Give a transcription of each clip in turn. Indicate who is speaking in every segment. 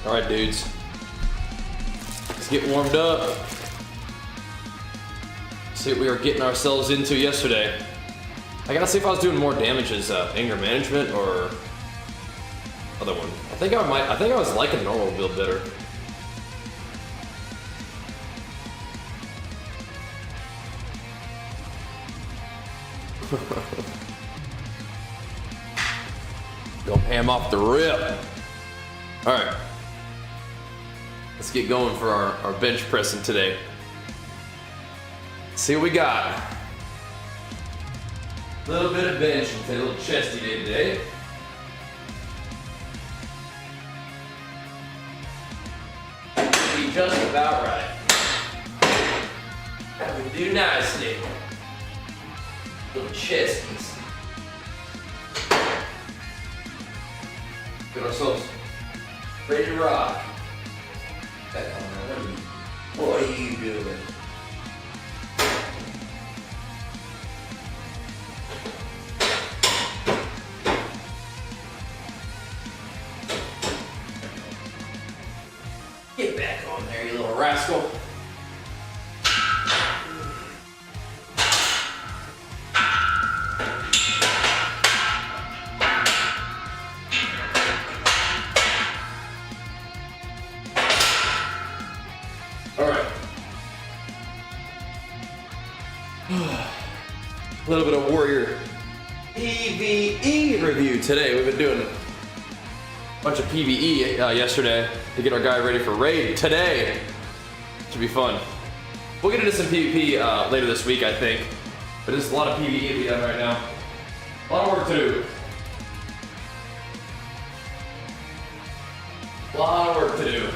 Speaker 1: All right, dudes. Let's get warmed up. See what we were getting ourselves into yesterday. I gotta see if I was doing more damage as anger management or other one. I think I was liking normal build better. Go ham off the rip. All right. Let's get going for our bench pressing today. See what we got. A little bit of bench and a little chesty day today. Be just about right. That would do nicely. Little chesties. Get ourselves ready to rock. What are you doing? Get back on there, you little rascal. A little bit of Warrior PvE review today. We've been doing a bunch of PvE yesterday to get our guy ready for raid today. Should be fun. We'll get into some PvP later this week, I think. But there's a lot of PvE to be done right now. A lot of work to do. A lot of work to do.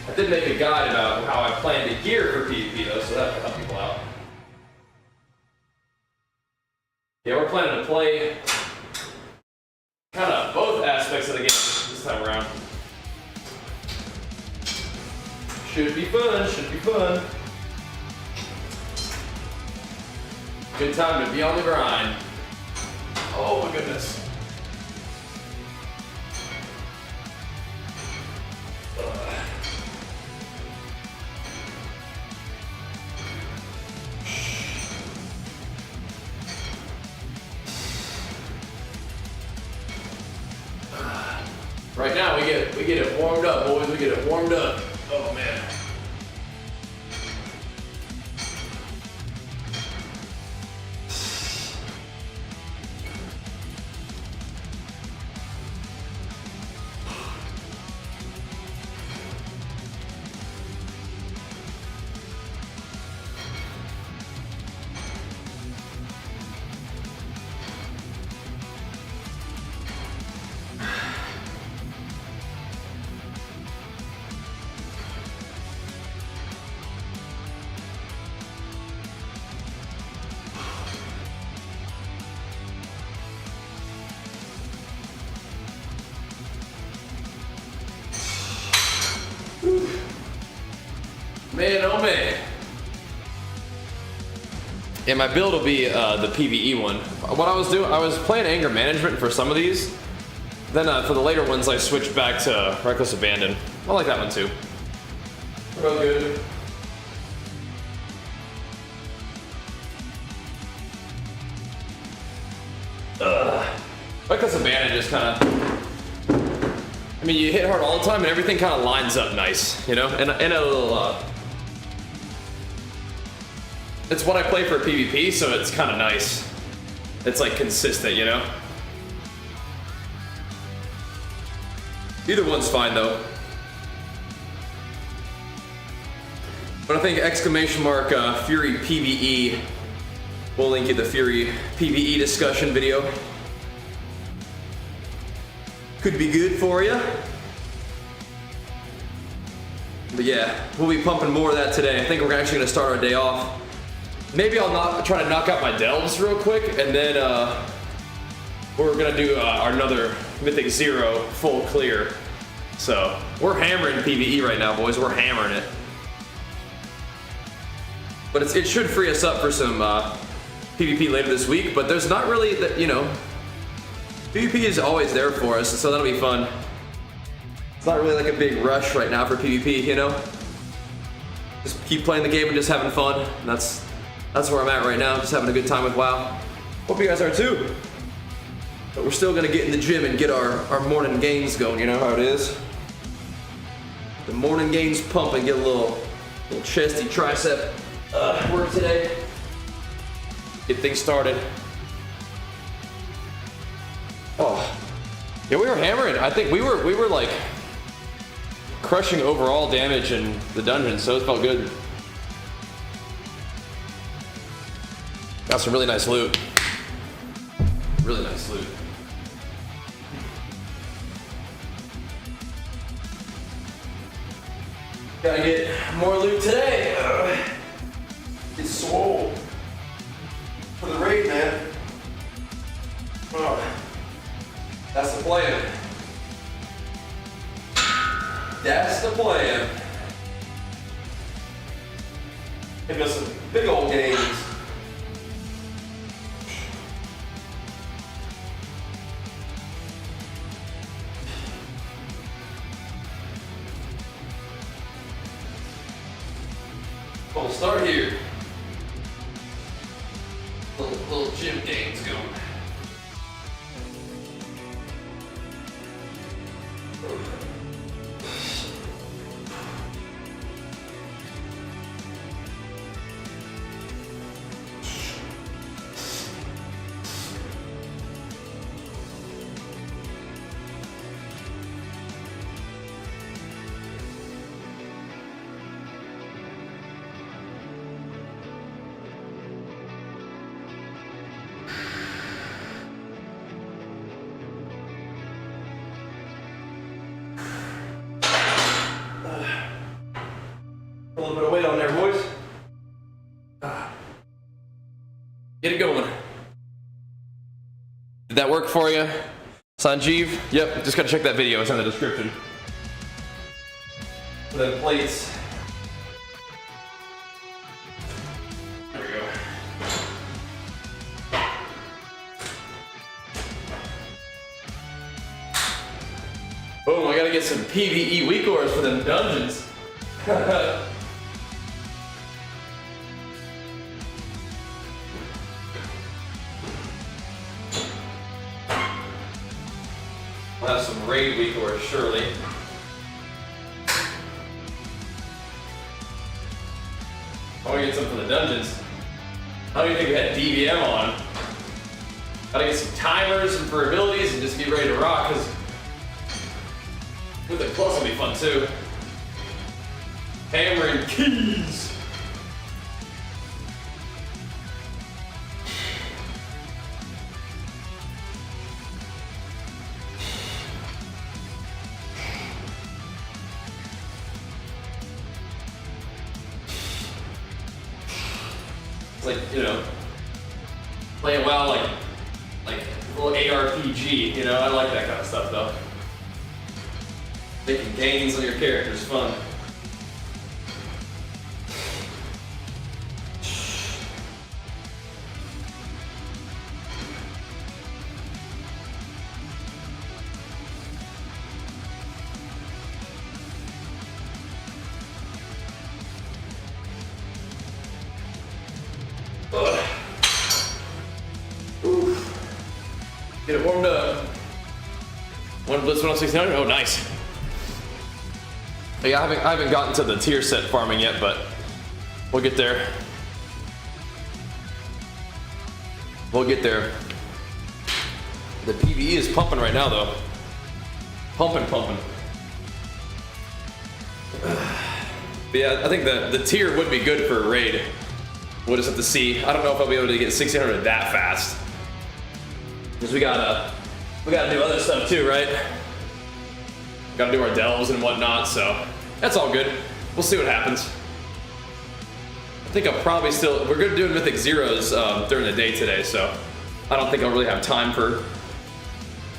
Speaker 1: I did make a guide about how I plan to gear for PvP though, so that will help people out. Yeah, we're planning to play kind of both aspects of the game this time around. Should be fun, should be fun. Good time to be on the grind. Oh my goodness. Right now we get it warmed up, boys. We get it warmed up. Oh man. Man, oh man. Yeah, my build will be the PvE one. What I was doing, I was playing anger management for some of these. Then for the later ones, I switched back to Reckless Abandon. I like that one too. Real good. Reckless Abandon just kind of, I mean, you hit hard all the time and everything kind of lines up nice, you know? And a little, it's what I play for PvP, so it's kind of nice. It's like consistent, you know? Either one's fine though. But I think exclamation mark Fury PvE. We'll link you the Fury PvE discussion video. Could be good for you. But yeah, we'll be pumping more of that today. I think we're actually gonna start our day off. Maybe I'll try to knock out my delves real quick, and then we're gonna do another Mythic 0 full clear. So we're hammering PvE right now, boys. We're hammering it. But it should free us up for some PvP later this week. But there's not really, you know, PvP is always there for us, so that'll be fun. It's not really like a big rush right now for PvP, you know? Just keep playing the game and just having fun. And that's where I'm at right now, just having a good time with WoW. Hope you guys are too. But we're still gonna get in the gym and get our morning gains going, you know how it is? The morning gains pumping, get a little chesty tricep work today. Get things started. Oh, yeah, we were hammering. I think we were like crushing overall damage in the dungeon, so it felt good. Got some really nice loot. Really nice loot. Gotta get more loot today. Get swole for the raid, man. Oh, that's the plan. That's the plan. Give us some big old gains. We'll start here. Little gym gains going. A little bit of weight on there, boys. Get it going. Did that work for you, Sanjeev? Yep, just gotta check that video. It's in the description. For the plates. There we go. Boom, I gotta get some PvE weak ores for them dungeons. We'll have some raid weak ores, surely. I want to get some for the dungeons. I don't even think we had DVM on. Gotta get some timers and for abilities and just get ready to rock, because with the plus will be fun too. Hammering keys. It's like, you know, playing WoW like a little ARPG, you know, I like that kind of stuff though. Making gains on your character is fun. Get it warmed up. One Blitz 169. Oh, nice. Yeah, I haven't gotten to the tier set farming yet, but we'll get there. We'll get there. The PvE is pumping right now, though. Pumping. But yeah, I think the tier would be good for a raid. We'll just have to see. I don't know if I'll be able to get 1600 that fast. Because we gotta do other stuff too, right? Gotta do our delves and whatnot, so that's all good. We'll see what happens. I think I'll probably we're gonna do Mythic Zeros during the day today, so I don't think I'll really have time for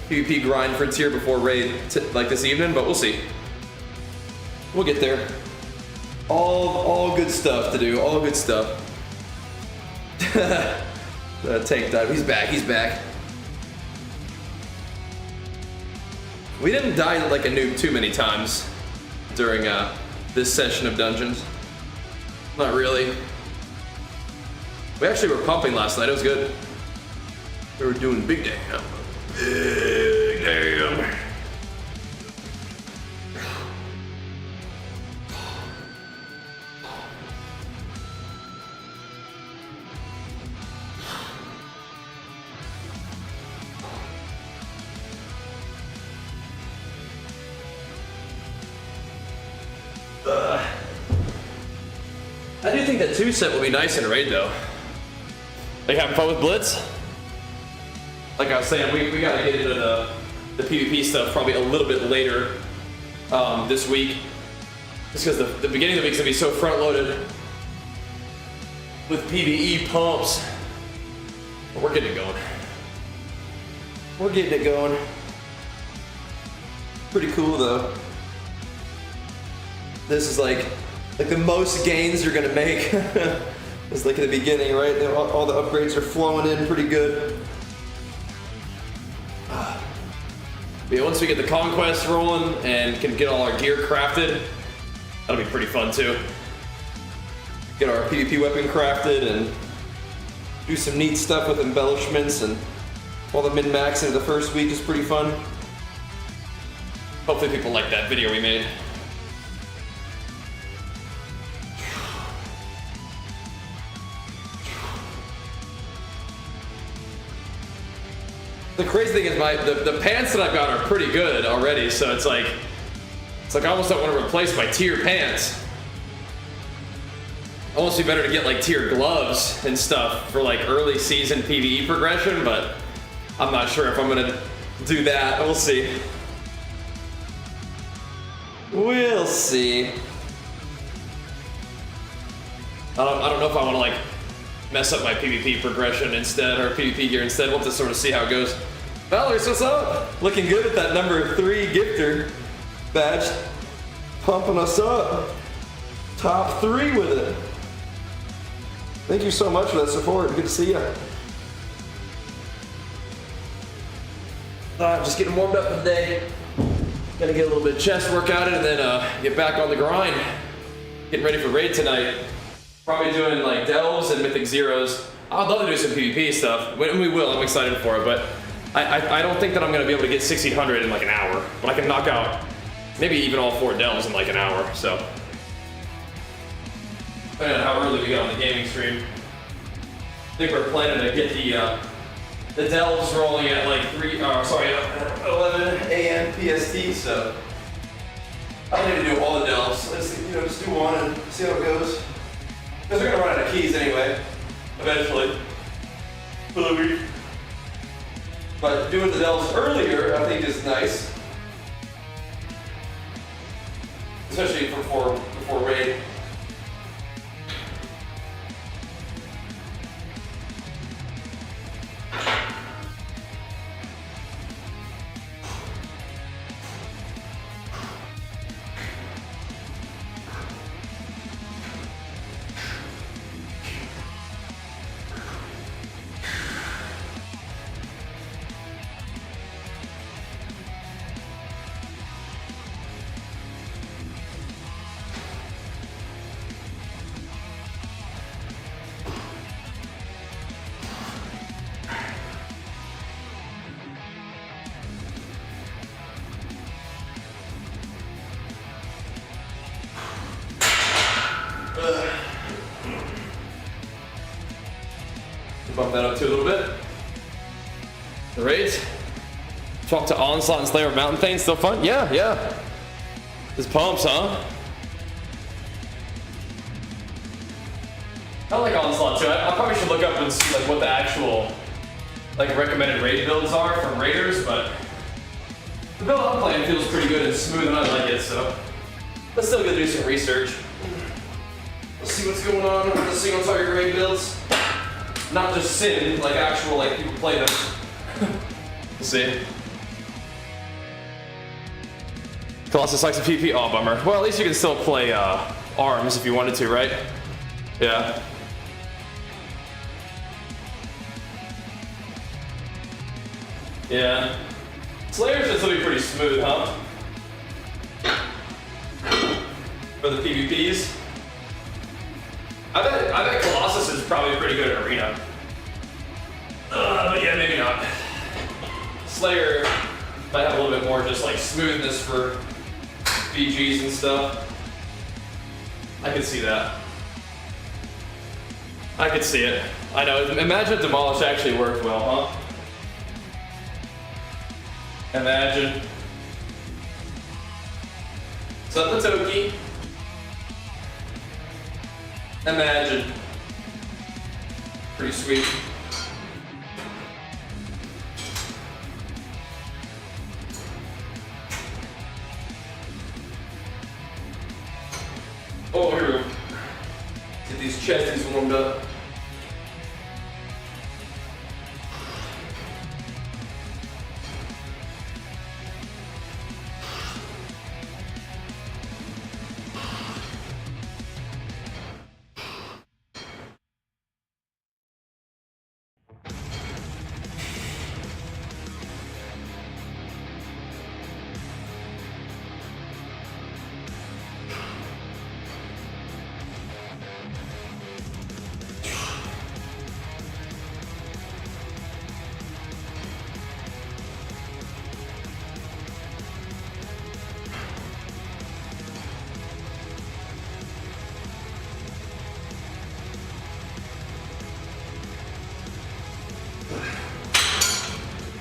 Speaker 1: PvP grind for tier before raid like this evening, but we'll see. We'll get there. All good stuff to do, all good stuff. The tank dive, he's back. We didn't die like a noob too many times during this session of dungeons. Not really. We actually were pumping last night. It was good. We were doing big damn. Big damn. I do think that 2 set will be nice in a raid though. Like having fun with Blitz? Like I was saying, we gotta get into the PvP stuff probably a little bit later this week. Just because the beginning of the week's gonna be so front loaded with PvE pumps. But we're getting it going. We're getting it going. Pretty cool though. This is like the most gains you're gonna make. It's like in the beginning, right? All the upgrades are flowing in pretty good. Yeah, once we get the conquest rolling and can get all our gear crafted, that'll be pretty fun too. Get our PvP weapon crafted and do some neat stuff with embellishments, and all the min-maxing of the first week is pretty fun. Hopefully people like that video we made. The crazy thing is the pants that I've got are pretty good already, so it's like I almost don't want to replace my tier pants. Almost be better to get like tier gloves and stuff for like early season PvE progression, but I'm not sure if I'm gonna do that. We'll see. We'll see. I don't know if I want to like mess up my PvP progression instead, or PvP gear instead. We'll have to sort of see how it goes. Valerie, what's up? Looking good at that number 3 gifter badge. Pumping us up. Top 3 with it. Thank you so much for that support. Good to see you. Just getting warmed up for the day. Gonna get a little bit of chest workout in and then get back on the grind. Getting ready for raid tonight. Probably doing like delves and mythic zeros. I'd love to do some PvP stuff. We will, I'm excited for it, but I don't think that I'm gonna be able to get 1600 in like an hour, but I can knock out maybe even all 4 delves in like an hour, so. Depending on how early we get on the gaming stream. I think we're planning to get the delves rolling at like 11 a.m. PST, so. I don't need to do all the delves. Let's just do one and see how it goes. Because we're gonna run out of keys anyway, eventually, for the week. But doing the delves earlier, I think, is nice. Especially before raid. Bump that up to a little bit. The raids. Talk to Onslaught and Slayer of Mountain Thane, still fun? Yeah. This pumps, huh? I like Onslaught too. I probably should look up and see like what the actual like recommended raid builds are from raiders, but the build I'm playing feels pretty good and smooth and I like it, so let's still go do some research. Let's see what's going on with the single target raid builds. Not just Sin, like actual, like people play them. See? Colossus likes a PvP. Oh, bummer. Well, at least you can still play ARMS if you wanted to, right? Yeah. Yeah. Slayer should still be pretty smooth, huh? For the PvPs. I bet Colossus is probably pretty good at Arena. But yeah, maybe not. Slayer might have a little bit more just like smoothness for BGs and stuff. I could see that. I could see it. I know. Imagine if Demolish actually worked well, huh? Imagine. Sutatoki. Imagine. Pretty sweet. Oh, here we go. Get these chesties warmed up.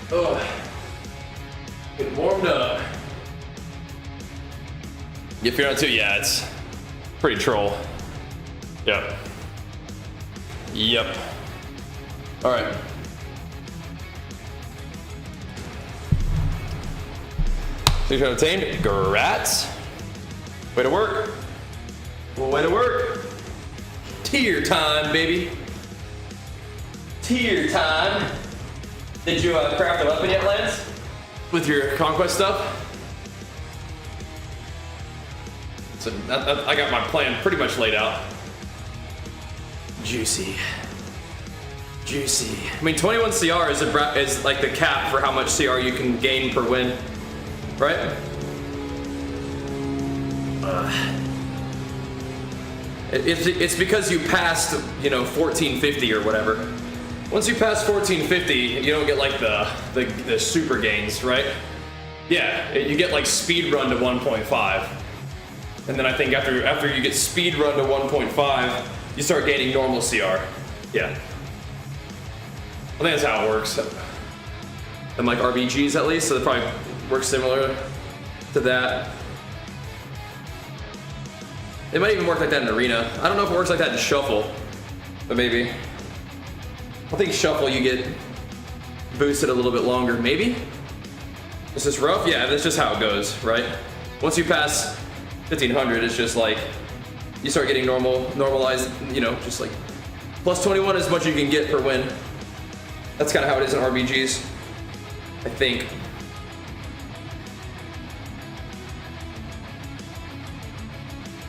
Speaker 1: Oh, get warmed up. You feeling it too? Yeah, it's pretty troll. Yep. Yep. All right. Signature obtained. Grats. Way to work. Well, way to work. Tier time, baby. Tier time. Did you craft a weapon yet, Lance? With your conquest stuff? So I got my plan pretty much laid out. Juicy. Juicy. I mean, 21 CR is like the cap for how much CR you can gain per win, right? It's because you passed, 1450 or whatever. Once you pass 1450, you don't get like the super gains, right? Yeah, you get like speed run to 1.5. And then I think after you get speed run to 1.5, you start gaining normal CR. Yeah. I think that's how it works. And like RBGs at least, so it probably works similar to that. It might even work like that in Arena. I don't know if it works like that in Shuffle, but maybe. I think Shuffle you get boosted a little bit longer, maybe? Is this rough? Yeah, that's just how it goes, right? Once you pass 1500, it's just like, you start getting normalized, just like, plus 21 is as much you can get per win. That's kind of how it is in RBGs, I think.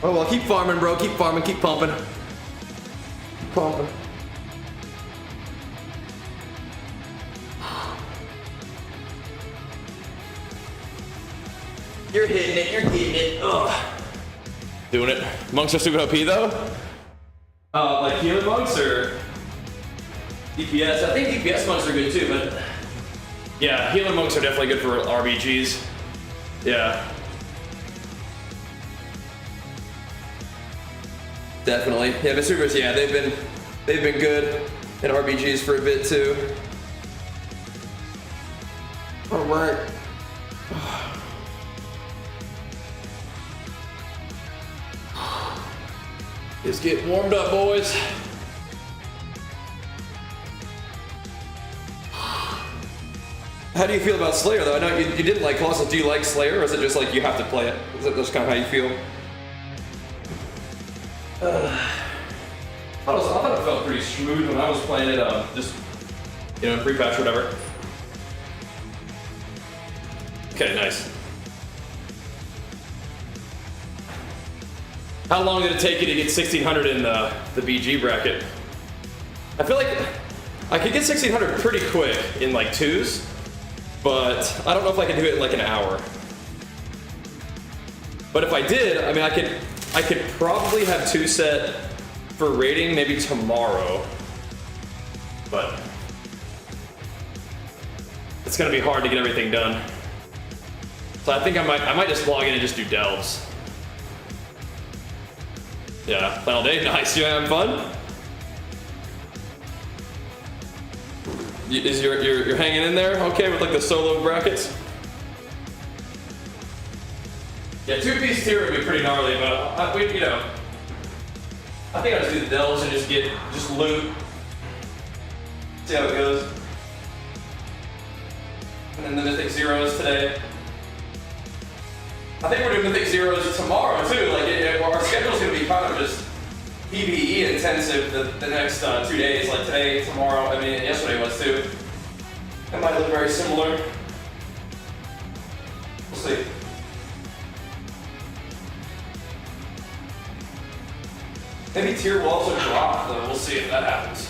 Speaker 1: Oh well, keep farming, bro, keep farming, keep pumping. Keep pumping. You're hitting it, you're getting it. Ugh. Doing it. Monks are stupid OP though? Like healing monks or DPS? I think DPS monks are good too, but yeah, healer monks are definitely good for RBGs. Yeah. Definitely. Yeah, the supers, yeah, they've been good in RBGs for a bit too. All right. Just get warmed up, boys. How do you feel about Slayer, though? I know you didn't like Colossus. Do you like Slayer, or is it just like you have to play it? Is that just kind of how you feel? I thought it felt pretty smooth when I was playing it, just, in pre-patch or whatever. Okay, nice. How long did it take you to get 1600 in the BG bracket? I feel like I could get 1600 pretty quick in like twos. but I don't know if I can do it in like an hour. But if I did, I mean, I could probably have 2 set for rating maybe tomorrow, but it's gonna be hard to get everything done. So I think I might just log in and just do delves. Yeah, final day, nice. You having fun? Is you're hanging in there? Okay, with like the solo brackets. Yeah, 2-piece tier would be pretty gnarly, but you know, I think I'll just do the delves and just loot. See how it goes. And then the Mythic Zeros today. I think we're doing Mythic Zeros tomorrow too. Like our schedule's gonna be kind of just PvE intensive the next 2 days. Like today, tomorrow. I mean, yesterday was too. It might look very similar. We'll see. Maybe tier will also drop though. We'll see if that happens.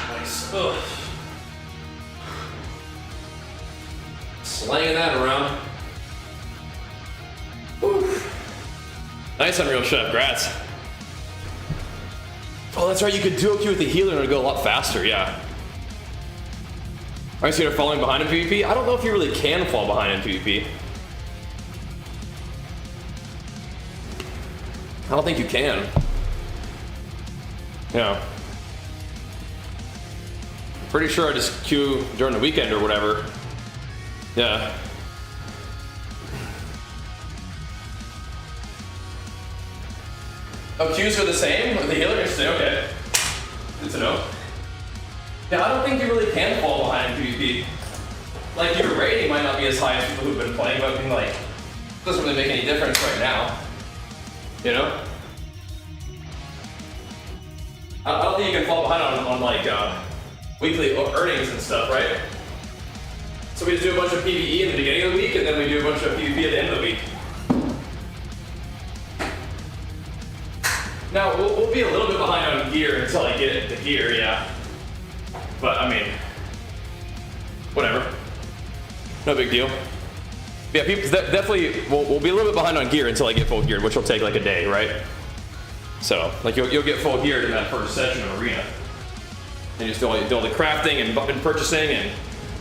Speaker 1: Nice. Ugh. Slanging that around. Woo. Nice Unreal Chef, grats. Oh, that's right, you could duo queue with the healer and it'd go a lot faster, yeah. Alright, so you're falling behind in PvP? I don't know if you really can fall behind in PvP. I don't think you can. Yeah. Pretty sure I just queue during the weekend or whatever. Yeah. Oh, queues are the same with the healer? Okay. Good to know. Yeah, I don't think you really can fall behind in PvP. Like, your rating might not be as high as people who've been playing, but I mean, like, it doesn't really make any difference right now. You know? I don't think you can fall behind on like, weekly earnings and stuff, right? So we just do a bunch of PvE in the beginning of the week, and then we do a bunch of PvP at the end of the week. Now, we'll be a little bit behind on gear until I get the gear, yeah. But, I mean, whatever. No big deal. Yeah, people definitely, we'll be a little bit behind on gear until I get full gear, which will take like a day, right? So, like, you'll get full gear in that first session of Arena. And you just do all the crafting and purchasing and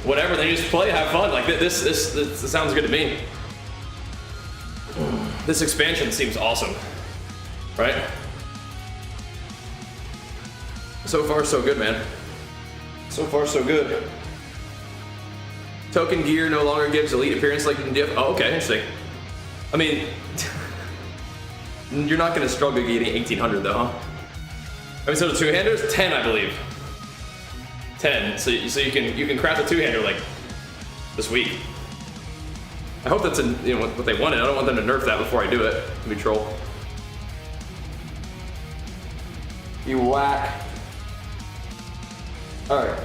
Speaker 1: whatever, then you just play, have fun. Like, this sounds good to me. This expansion seems awesome, right? So far, so good, man. So far, so good. Token gear no longer gives elite appearance like in diff. Oh, okay, interesting. I mean, you're not gonna struggle getting 1800 though, huh? I mean, so the two-handers, 10, I believe. 10. So you can craft a two-hander like this week. I hope that's what they wanted. I don't want them to nerf that before I do it. Let me troll. You whack. All right,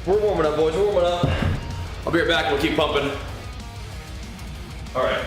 Speaker 1: we're warming up, boys. We're warming up. I'll be right back. We'll keep pumping. All right.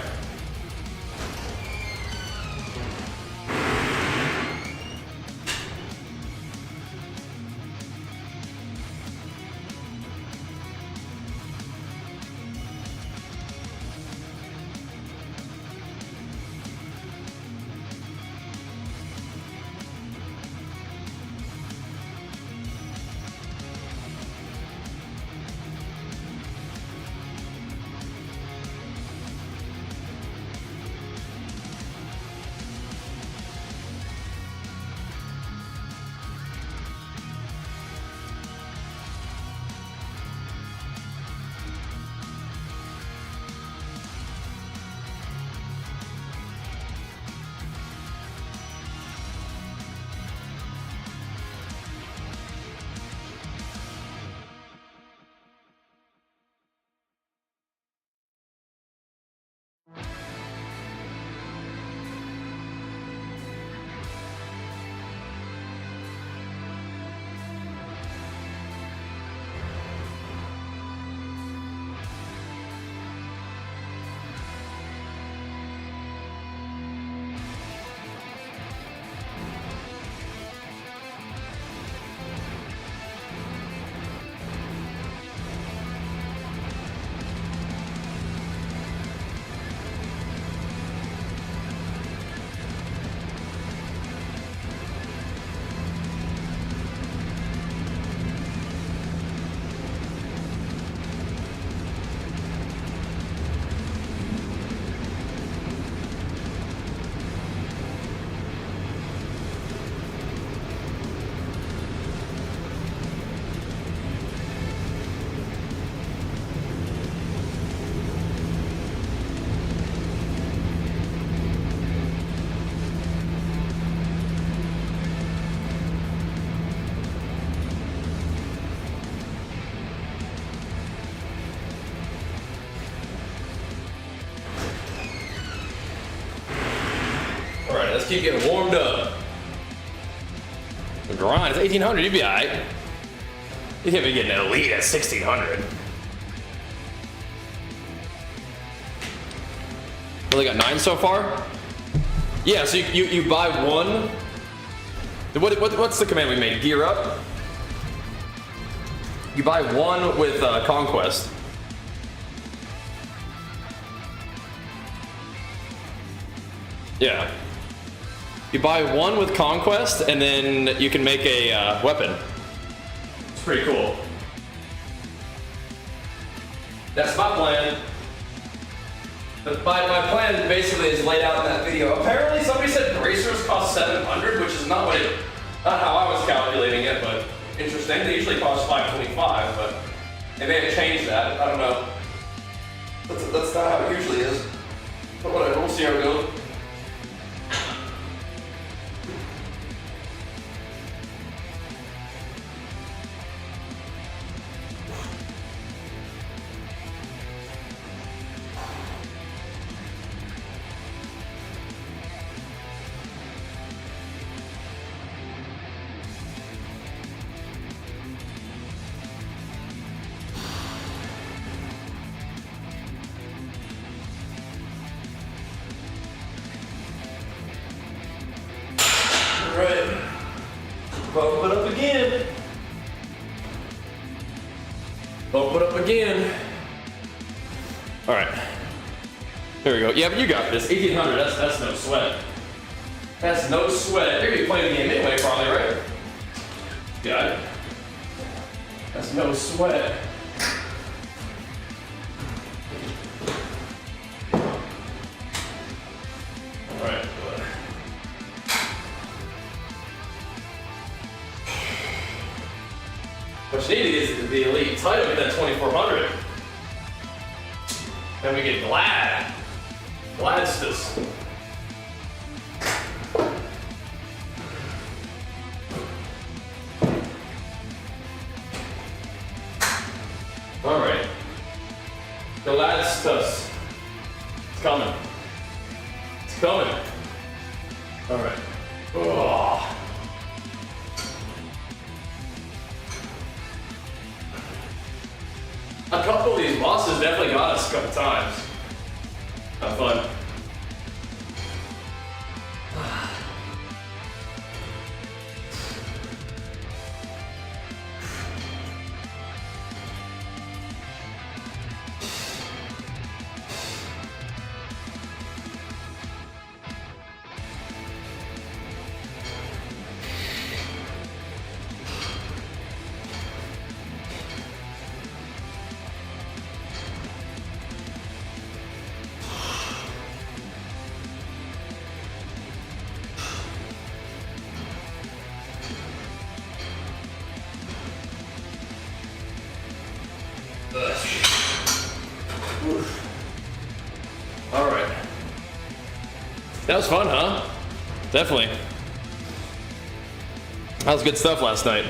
Speaker 1: keep getting warmed up. The grind, it's 1800, you'd be alright. You can't be getting an elite at 1600. Only got 9 so far? Yeah, so you buy one. What's the command we made? Gear up? You buy one with Conquest. Yeah. You buy one with Conquest, and then you can make a weapon. It's pretty cool. That's my plan. But my plan basically is laid out in that video. Apparently somebody said bracers cost 700, which is not how I was calculating it, but interesting. They usually cost 525, but they may have changed that. I don't know. That's not how it usually is. But whatever, we'll see how it goes. Alright, bump it up again. Bump it up again. Alright, there we go. Yeah, but you got this. 1800, that's no sweat. That's no sweat. You're gonna be playing the game anyway, probably, right? Got it. That's no sweat. Alright. What's needed is the elite title with that 2400. Then we get Glad. Gladstus. Alright. Gladstus. It's coming. It's coming. Alright. Oh. A couple of these bosses definitely got us a couple times. Have fun. Alright. That was fun, huh? Definitely. That was good stuff last night.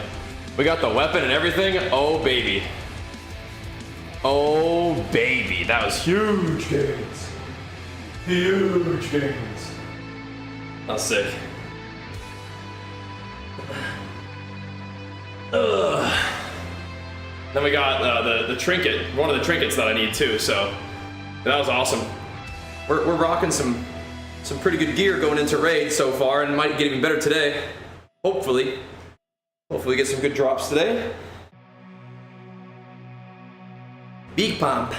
Speaker 1: We got the weapon and everything. Oh, baby. Oh, baby. That was huge gains. Huge gains. That was sick. Ugh. Then we got the trinket, one of the trinkets that I need too, so that was awesome. We're rocking some pretty good gear going into raid so far, and might get even better today. Hopefully get some good drops today. Big pump.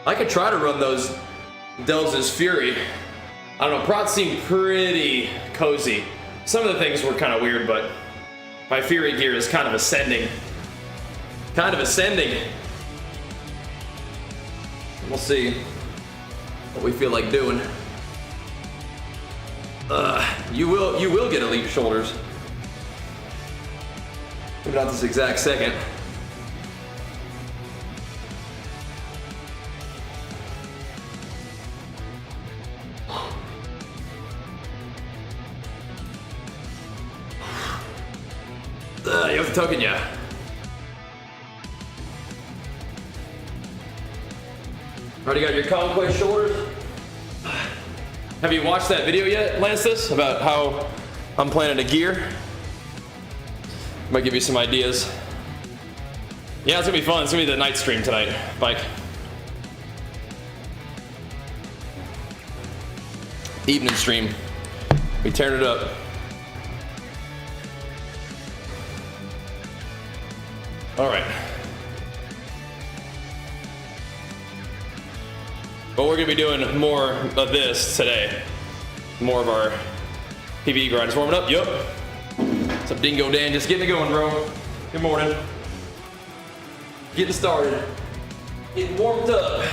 Speaker 1: I could try to run those Delves' Fury. I don't know, prots seem pretty cozy. Some of the things were kind of weird, but my Fury gear is kind of ascending. Kind of ascending. We'll see what we feel like doing. You will get elite shoulders. Maybe not this exact second. You have the token, yeah. Already got your conquest shoulders. Have you watched that video yet, Lances, about how I'm planning to gear? Might give you some ideas. Yeah, it's gonna be fun. It's gonna be the night stream tonight, Bike. Evening stream. We tearing it up. All right. But we're gonna be doing more of this today. More of our PvE grind. Is warming up? Yup. What's up, Dingo Dan? Just getting it going, bro. Good morning. Getting started. Getting warmed up.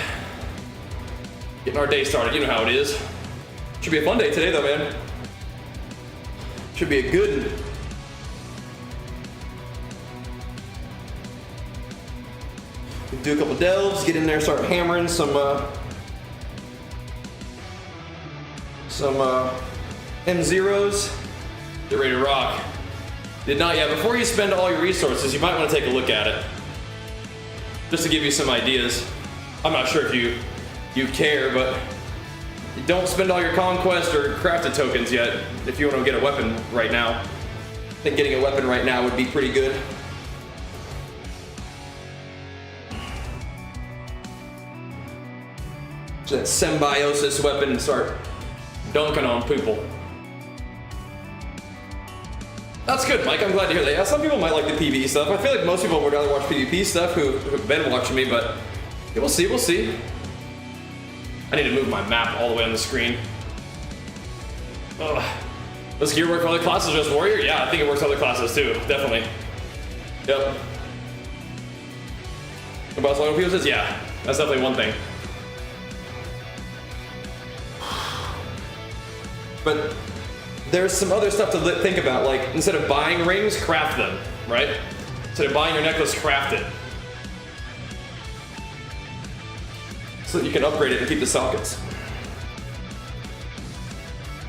Speaker 1: Getting our day started. You know how it is. Should be a fun day today, though, man. Should be a good one. Do a couple delves, get in there, start hammering some M0s. Get ready to rock. Did not yet. Before you spend all your resources, you might want to take a look at it. Just to give you some ideas. I'm not sure if you care, but don't spend all your conquest or crafted tokens yet if you want to get a weapon right now. I think getting a weapon right now would be pretty good. So that symbiosis weapon and start dunking on people. That's good, Mike. I'm glad to hear that. Yeah, some people might like the PvE stuff. I feel like most people would rather watch PvP stuff who've been watching me, but yeah, we'll see, we'll see. I need to move my map all the way on the screen. Ugh. Does gear work for other classes, just warrior? Yeah, I think it works for other classes too, definitely. Yep. About long people says, yeah, that's definitely one thing. But there's some other stuff to think about, like instead of buying rings, craft them, right? Instead of buying your necklace, craft it. So that you can upgrade it and keep the sockets.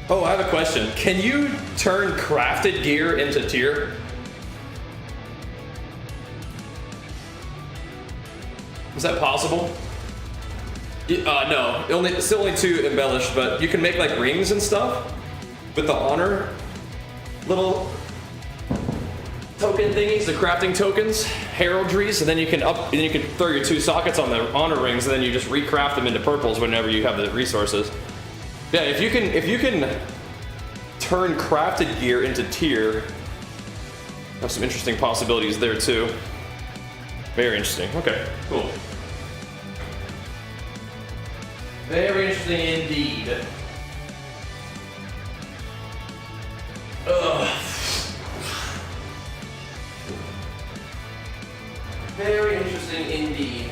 Speaker 1: Oh, I have a question. Can you turn crafted gear into tier? Is that possible? No, it's still only 2 embellished, but you can make like rings and stuff with the honor little token thingies, the crafting tokens, heraldries, and then you can throw your 2 sockets on the honor rings, and then you just recraft them into purples whenever you have the resources. Yeah, if you can turn crafted gear into tier, have some interesting possibilities there too. Very interesting. Okay, cool. Very interesting indeed. Ugh. Very interesting indeed.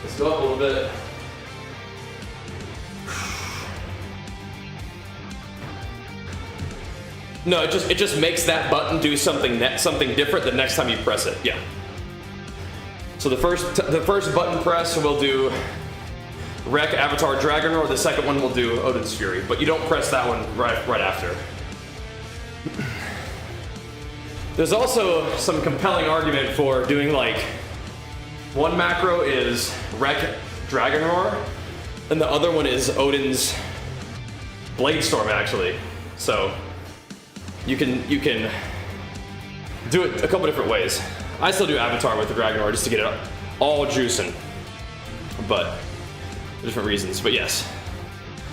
Speaker 1: Let's go up a little bit. No, it just makes that button do something different the next time you press it. Yeah. So the first button press will do Wreck Avatar Dragon Roar. The second one will do Odin's Fury, but you don't press that one right after. There's also some compelling argument for doing like one macro is Wreck Dragon Roar, and the other one is Odin's Blade Storm actually. So you can do it a couple different ways. I still do Avatar with the Dragon Roar just to get it all juicing, but for different reasons. But yes,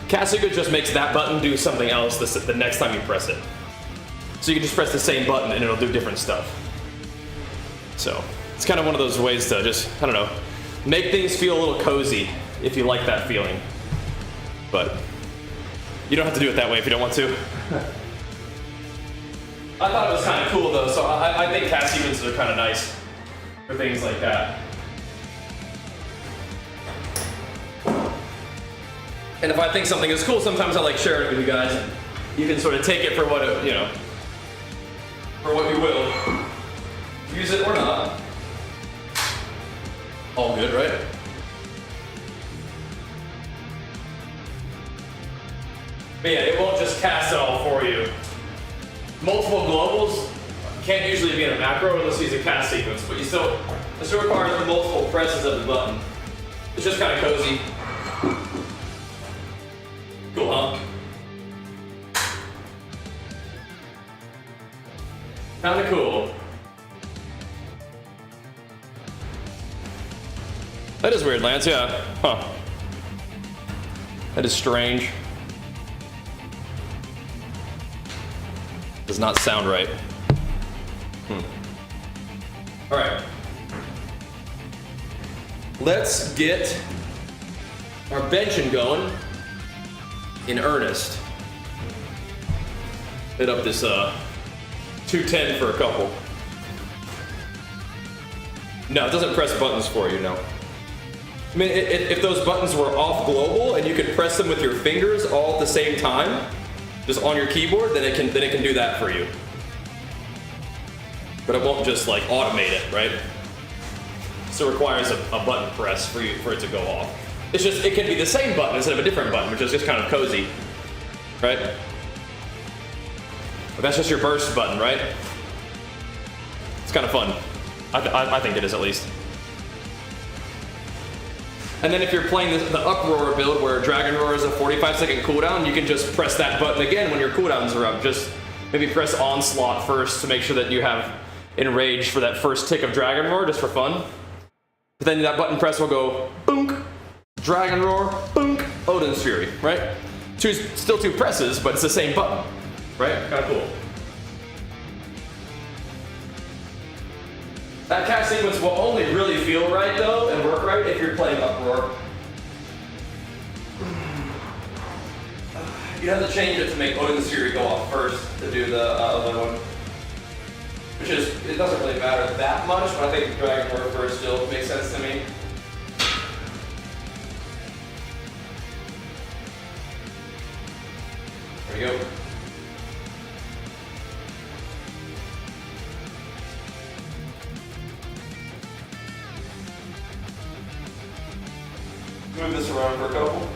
Speaker 1: Kasuga just makes that button do something else the next time you press it. So you can just press the same button and it'll do different stuff. So it's kind of one of those ways to just, I don't know, make things feel a little cozy if you like that feeling. But you don't have to do it that way if you don't want to. I thought it was kind of cool though, so I think cast sequences are kind of nice for things like that. And if I think something is cool, sometimes I like sharing it with you guys. And you can sort of take it for what it, you know, for what you will. Use it or not. All good, right? But yeah, it won't just cast it all for you. Multiple globals can't usually be in a macro unless you use a cast sequence, but it still requires multiple presses of the button. It's just kind of cozy. Cool, huh? Kinda cool. That is weird, Lance, yeah. Huh. That is strange. Does not sound right. Alright. Let's get our benching going in earnest. Hit up this 210 for a couple. No, it doesn't press buttons for you, no. I mean, if those buttons were off global and you could press them with your fingers all at the same time, just on your keyboard, then it can do that for you. But it won't just like automate it, right? So it requires a button press for it to go off. It's just, it can be the same button instead of a different button, which is just kind of cozy, right? But that's just your burst button, right? It's kind of fun. I think it is, at least. And then if you're playing the Uproar build where Dragon Roar is a 45-second cooldown, you can just press that button again when your cooldowns are up. Just maybe press Onslaught first to make sure that you have Enrage for that first tick of Dragon Roar, just for fun. But then that button press will go, boonk, Dragon Roar, boonk, Odin's Fury, right? Still two presses, but it's the same button, right? Kind of cool. That cast sequence will only really feel right though, and work right, if you're playing Uproar. You have to change it to make Odin's Fury go off first to do the other one. Which is, it doesn't really matter that much, but I think Dragon Roar first still makes sense to me. There we go. Move this around for a couple.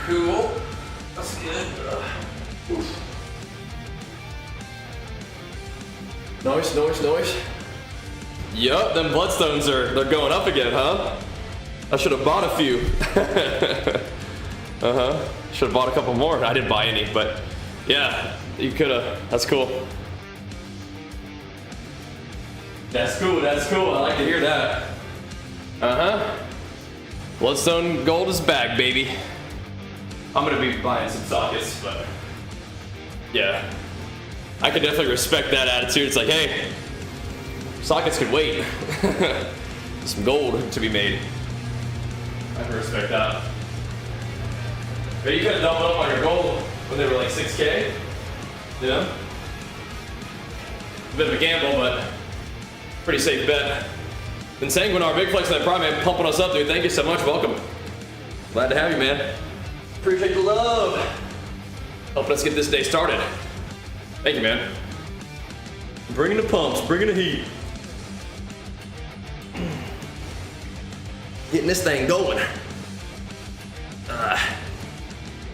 Speaker 1: Cool. That's good. Oof. Nice, nice, nice. Yup, them bloodstones they're going up again, huh? I should have bought a few. Should have bought a couple more. I didn't buy any, but yeah, you could have. That's cool. That's cool, that's cool. I like to hear that. Bloodstone gold is back, baby. I'm gonna be buying some sockets, but yeah. I can definitely respect that attitude. It's like, hey, sockets can wait. Some gold to be made. I can respect that. But you could have doubled up on your gold when they were like 6K. You know? A bit of a gamble, but pretty safe bet. Then Sanguinar, big flex on that Prime, man, pumping us up, dude. Thank you so much. Welcome. Glad to have you, man. Appreciate the love. Helping us get this day started. Thank you, man. Bringing the pumps, bringing the heat. Getting this thing going. That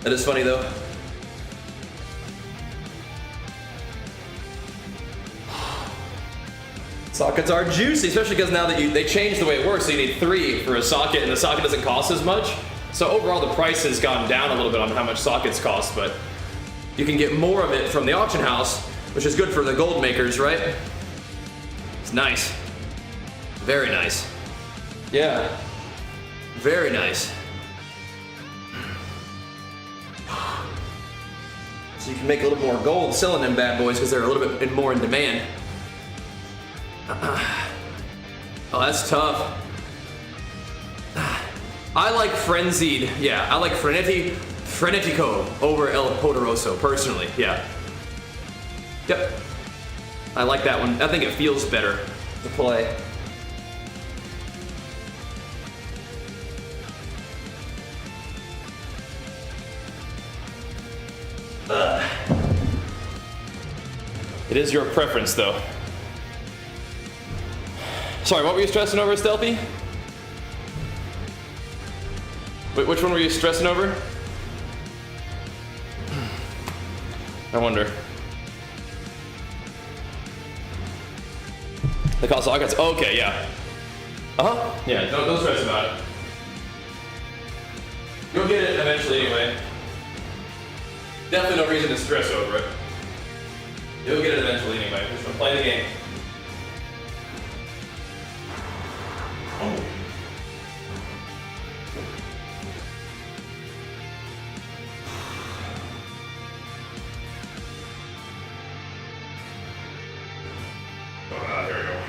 Speaker 1: is funny though. Sockets are juicy, especially because now that they changed the way it works, so you need 3 for a socket, and the socket doesn't cost as much. So overall, the price has gone down a little bit on how much sockets cost, but you can get more of it from the auction house, which is good for the gold makers, right? It's nice. Very nice. Yeah. Very nice. So you can make a little more gold selling them bad boys because they're a little bit more in demand. Oh, that's tough. I like Frenzied. Yeah, I like Frenetico over El Poderoso, personally. Yeah. Yep. I like that one. I think it feels better to play. It is your preference, though. Sorry, what were you stressing over, Stealthy? Wait, which one were you stressing over? I wonder. The cost of sockets. Okay, yeah. Yeah, don't stress about it. You'll get it eventually anyway. Definitely no reason to stress over it. You'll get it eventually anyway. Just gonna play the game. Here we go.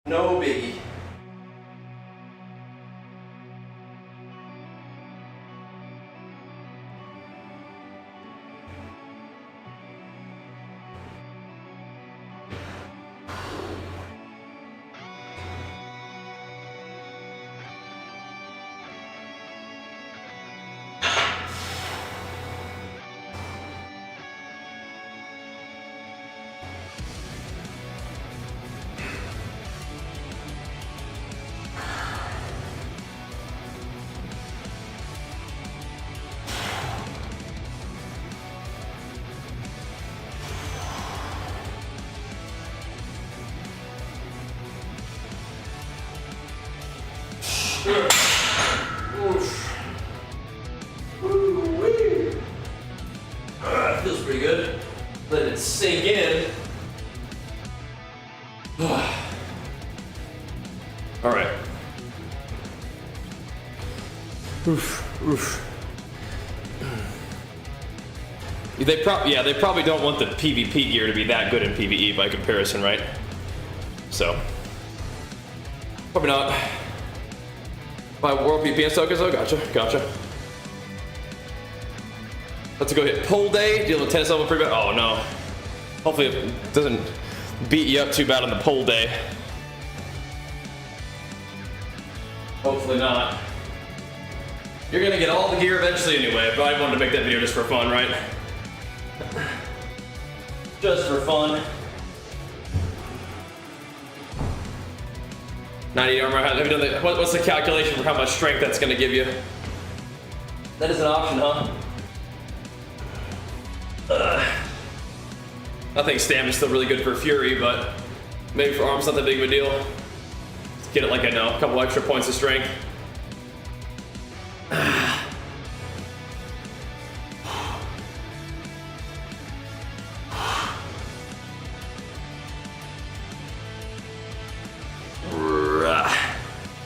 Speaker 1: No biggie. Feels pretty good. Let it sink in. All right. They probably don't want the PvP gear to be that good in PvE by comparison, right? So probably not. By World PvP tokens, oh, gotcha. Let's go hit pull day, deal with tennis level pretty bad. Oh no. Hopefully it doesn't beat you up too bad on the pull day. Hopefully not. You're gonna get all the gear eventually anyway, but I wanted to make that video just for fun, right? Just for fun. 90 armor. Have you done the, what's the calculation for how much strength that's going to give you? That is an option, huh? I think stamina's still really good for Fury, but maybe for arm's not that big of a deal. Let's get it like I know, a couple extra points of strength.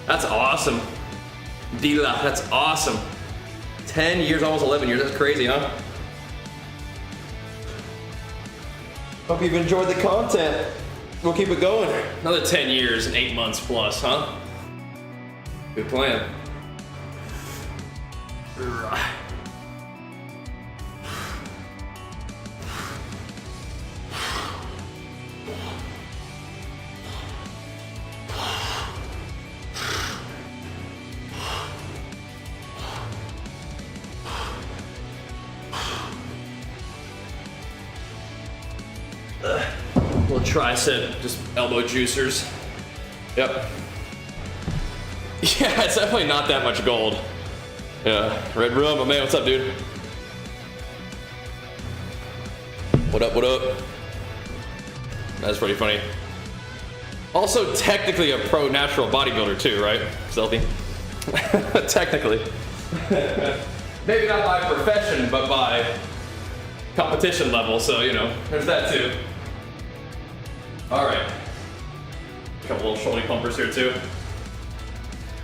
Speaker 1: That's awesome. Dila, that's awesome. 10 years, almost 11 years, that's crazy, huh? Hope you've enjoyed the content. We'll keep it going. Another 10 years and 8 months plus, huh? Good plan. Little tricep, just elbow juicers. Yep. Yeah, it's definitely not that much gold. Yeah, Red Room, but man, what's up, dude? What up, what up? That's pretty funny. Also technically a pro natural bodybuilder too, right? Stealthy. Technically. Maybe not by profession, but by competition level, so you know, there's that too. All right. A couple little shoulder pumpers here too.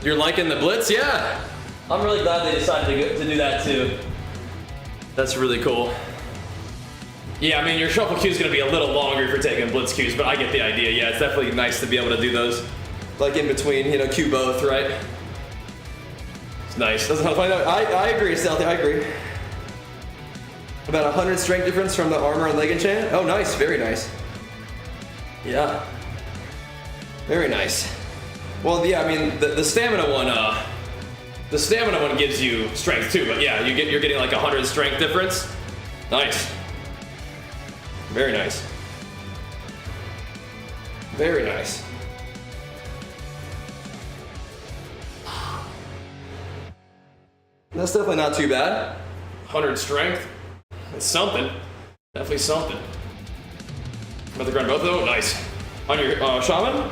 Speaker 1: You're liking the blitz? Yeah. I'm really glad they decided to do that too. That's really cool. Yeah, I mean, your shuffle queue is going to be a little longer if you're taking blitz queues, but I get the idea. Yeah, it's definitely nice to be able to do those, like in between, you know, queue both, right? It's nice. Doesn't help. I agree, Stealthy. I agree. About 100 strength difference from the armor and leg enchant. Oh, nice. Very nice. Yeah. Very nice. Well, yeah. I mean, the stamina one. The stamina one gives you strength too, but yeah, you're getting like 100 strength difference. Nice. Very nice. Very nice. That's definitely not too bad. 100 strength. It's something. Definitely something. About to grind both of them. Nice. On your shaman.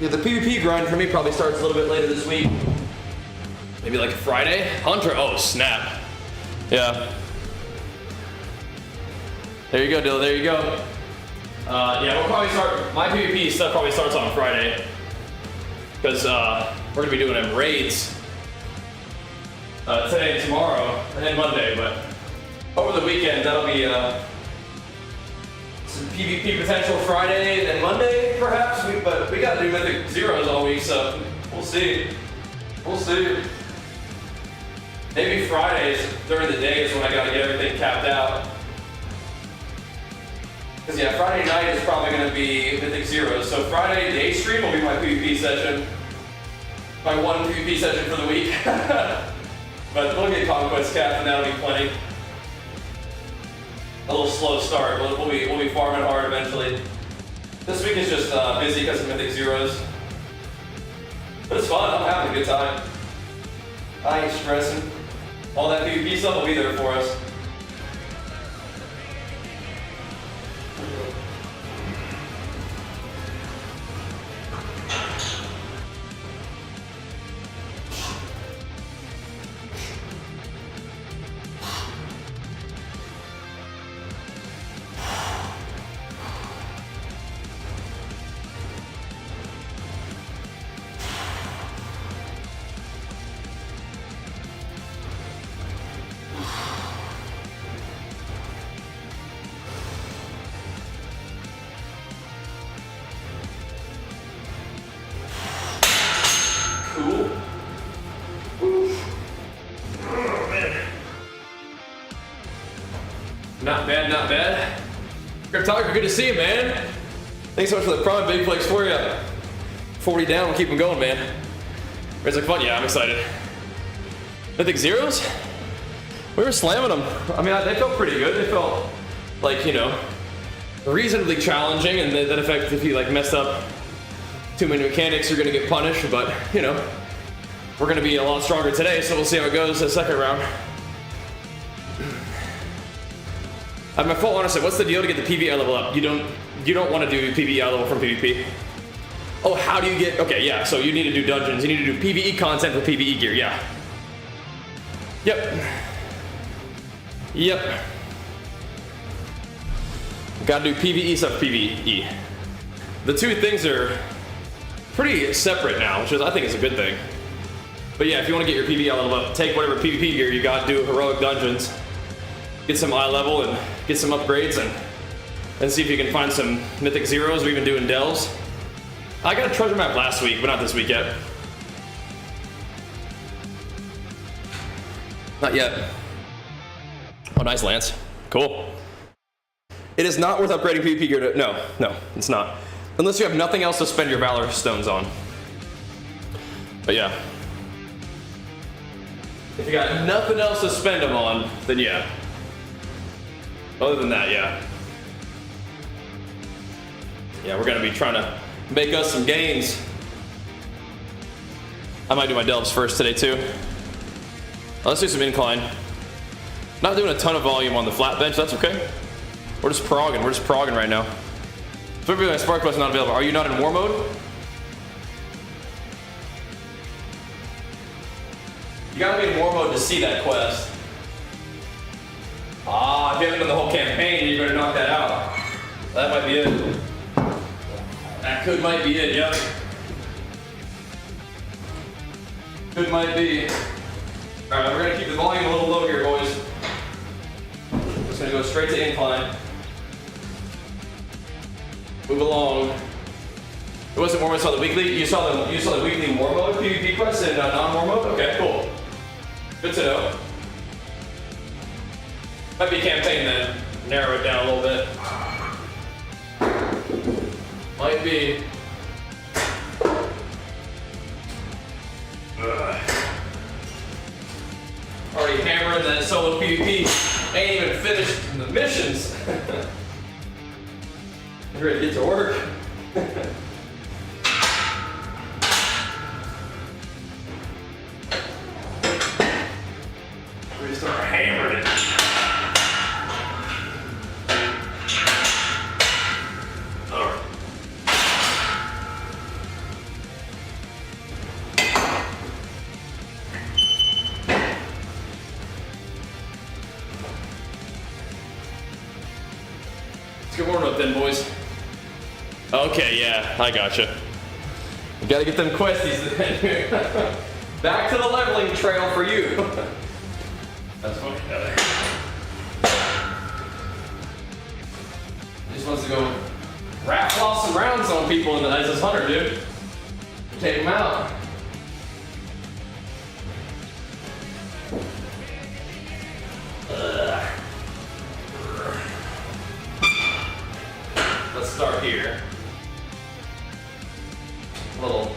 Speaker 1: Yeah, the PvP grind for me probably starts a little bit later this week. Maybe like Friday. Hunter, oh snap. Yeah. There you go, Dill, there you go. Yeah, we'll probably start, my PvP stuff probably starts on Friday. Because we're gonna be doing them raids today and tomorrow, and then Monday, but over the weekend, that'll be some PvP potential Friday, then Monday, perhaps. But we gotta do Mythic Zeros all week, so we'll see. We'll see. Maybe Fridays during the day is when I gotta get everything capped out. Because yeah, Friday night is probably gonna be Mythic Zeros. So Friday, day stream will be my PvP session. My one PvP session for the week. But we'll get Conquest capped and that'll be plenty. A little slow start, but we'll be farming hard eventually. This week is just busy because of Mythic Zeros. But it's fun, I'm having a good time. I ain't stressing. All that PvP stuff will be there for us. Cool. Oh, man. Not bad, not bad. Cryptographer, good to see you, man. Thanks so much for the prime, big flex for you. 40 down, we'll keep them going, man. It's like fun, yeah, I'm excited. Mythic Zeros? We were slamming them. I mean, they felt pretty good. They felt like, you know, reasonably challenging, and that effect, if you like messed up too many mechanics, you're gonna get punished, but you know, we're gonna be a lot stronger today, so we'll see how it goes the second round. My full honestly, what's the deal to get the PvE level up? You don't want to do PvE level from PvP. Oh, how do you get, okay, yeah, so you need to do dungeons, you need to do PvE content with PvE gear, yeah. Yep. Yep. Gotta do PvE stuff, PvE. The two things are pretty separate now, which is, I think is a good thing. But yeah, if you want to get your PvE level up, take whatever PvP gear you got, do heroic dungeons, get some eye level and get some upgrades, and see if you can find some Mythic Zeros or even doing Dells. I got a treasure map last week, but not this week yet. Not yet. Oh, nice, Lance. Cool. It is not worth upgrading PvP gear to, no, it's not. Unless you have nothing else to spend your Valor Stones on. But yeah. If you got nothing else to spend them on, then yeah. Other than that, yeah. Yeah, we're gonna be trying to make us some gains. I might do my delts first today too. Let's do some incline. Not doing a ton of volume on the flat bench, that's okay. We're just progging right now. So maybe my spark plug's not available. Are you not in war mode? You gotta be in war mode to see that quest. Ah, if you haven't done the whole campaign, you better knock that out. That might be it. That might be it, yep. Might be. Alright, we're gonna keep the volume a little low here, boys. Just gonna go straight to incline. Move along. It wasn't war mode, saw the weekly. You saw the weekly war mode PvP quest in non-war mode? Okay, cool. Good to know. Might be campaign then. Narrow it down a little bit. Might be. Already hammering that solo PvP. Ain't even finished the missions. You're ready to get to work. We just start hammering it. Let's get warmed up then, boys. Okay, yeah, I gotcha. You gotta get them questies then. Back to the leveling trail for you. That's funny. He just wants to go rat floss some rounds on people in the as his hunter, dude. Take them out. Let's start here. Little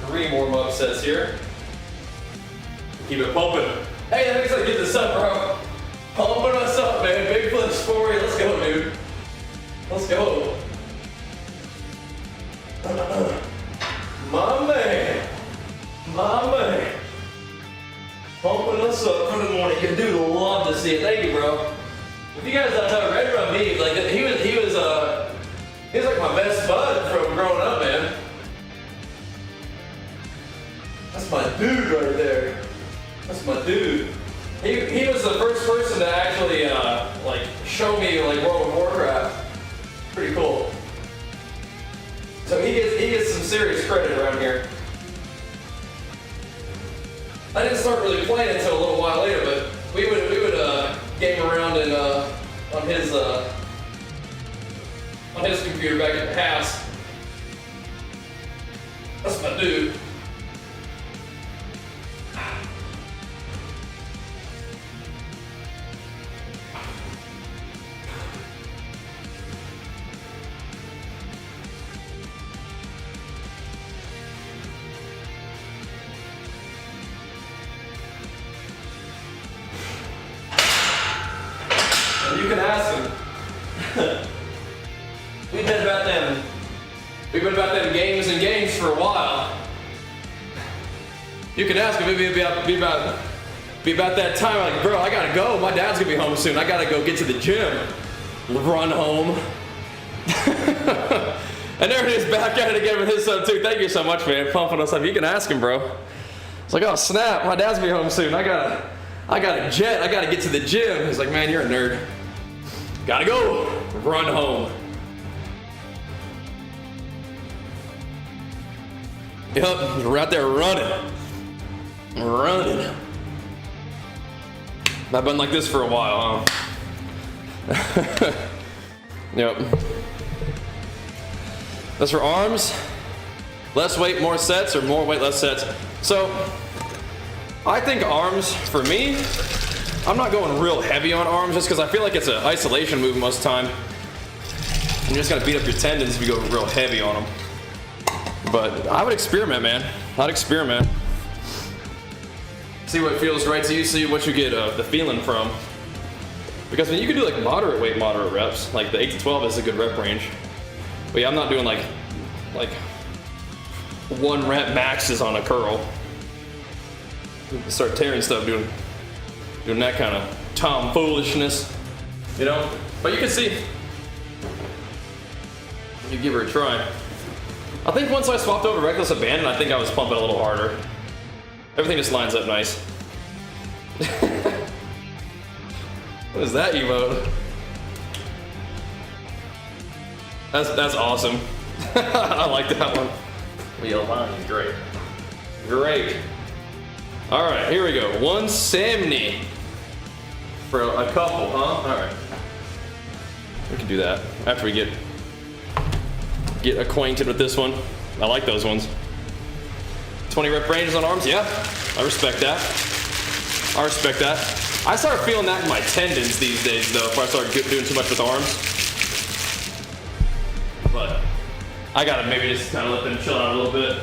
Speaker 1: 3 warm-up sets here. Keep it pumping. Hey, that makes like get this up, bro. Pumping us up, man. Big flips for you. Let's go, dude. Let's go. My man. My man. Pumping us up for the morning. Your dude will love to see it. Thank you, bro. If you guys don't know, Red Rum me, like he was like my best bud from growing up, man. That's my dude right there. That's my dude. He was the first person to actually like show me like World of Warcraft. Pretty cool. So he gets some serious credit around here. I didn't start really playing until a little while later, but we would game around in on his computer back at the house. That's my dude. You can ask him. We've been about them games and games for a while. You can ask him. Maybe it'd be about that time. Like, bro, I gotta go. My dad's gonna be home soon. I gotta go get to the gym. Run home. And there it is, back at it again with his son too. Thank you so much, man. Pumping us up. You can ask him, bro. It's like, oh snap, my dad's gonna be home soon. I gotta jet. I gotta get to the gym. He's like, man, you're a nerd. Gotta go. Run home. Yep, we're out there running. I've been like this for a while, huh? Yep. That's for arms. Less weight, more sets, or more weight, less sets. So, I think arms, for me, I'm not going real heavy on arms just because I feel like it's an isolation move most of the time. You're just gonna beat up your tendons if you go real heavy on them. But I would experiment, man. I'd experiment. See what feels right to you, see what you get the feeling from. Because I mean, you can do like moderate weight, moderate reps. Like the 8 to 12 is a good rep range. But yeah, I'm not doing like 1 rep maxes on a curl. Start tearing stuff doing that kind of tomfoolishness, you know? But you can see, you give her a try. I think once I swapped over Reckless Abandon, I think I was pumping a little harder. Everything just lines up nice. What is that emote? That's awesome. I like that one. Yellow line is great. Great. All right, here we go. 170 for a couple, huh? All right. We can do that after we get acquainted with this one. I like those ones. 20 rep ranges on arms. Yeah, I respect that. I respect that. I start feeling that in my tendons these days, though, if I start doing too much with arms. But I gotta maybe just kind of let them chill out a little bit.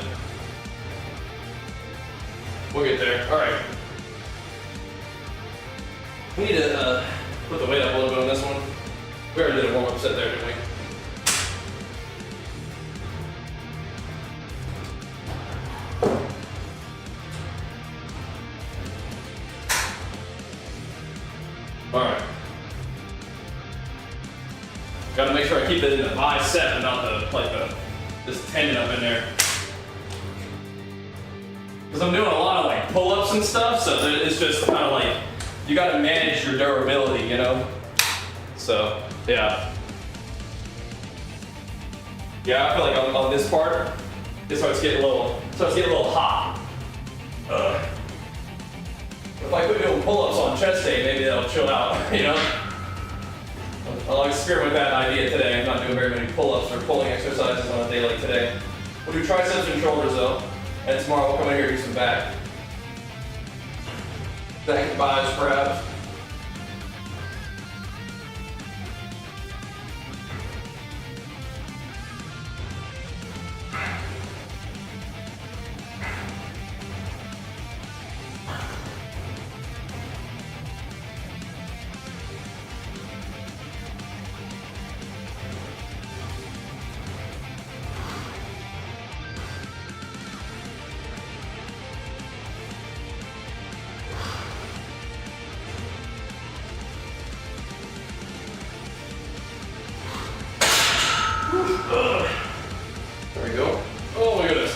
Speaker 1: We'll get there. All right. We need to put the weight up a little bit on this one. We already did a warm-up set there, didn't we? All right. Got to make sure I keep it in the bicep and not this tendon up in there. Because I'm doing a lot of like pull-ups and stuff, so it's just kind of like, you got to manage your durability, you know? So, yeah. Yeah, I feel like on this part, it starts getting a little hot. If I quit doing pull-ups on chest day, maybe that'll chill out, you know? I'll experiment with that idea today. I'm not doing very many pull-ups or pulling exercises on a day like today. We'll do triceps and shoulders though. And tomorrow we'll come in here and do some back. Back buys perhaps. There we go. Oh my goodness.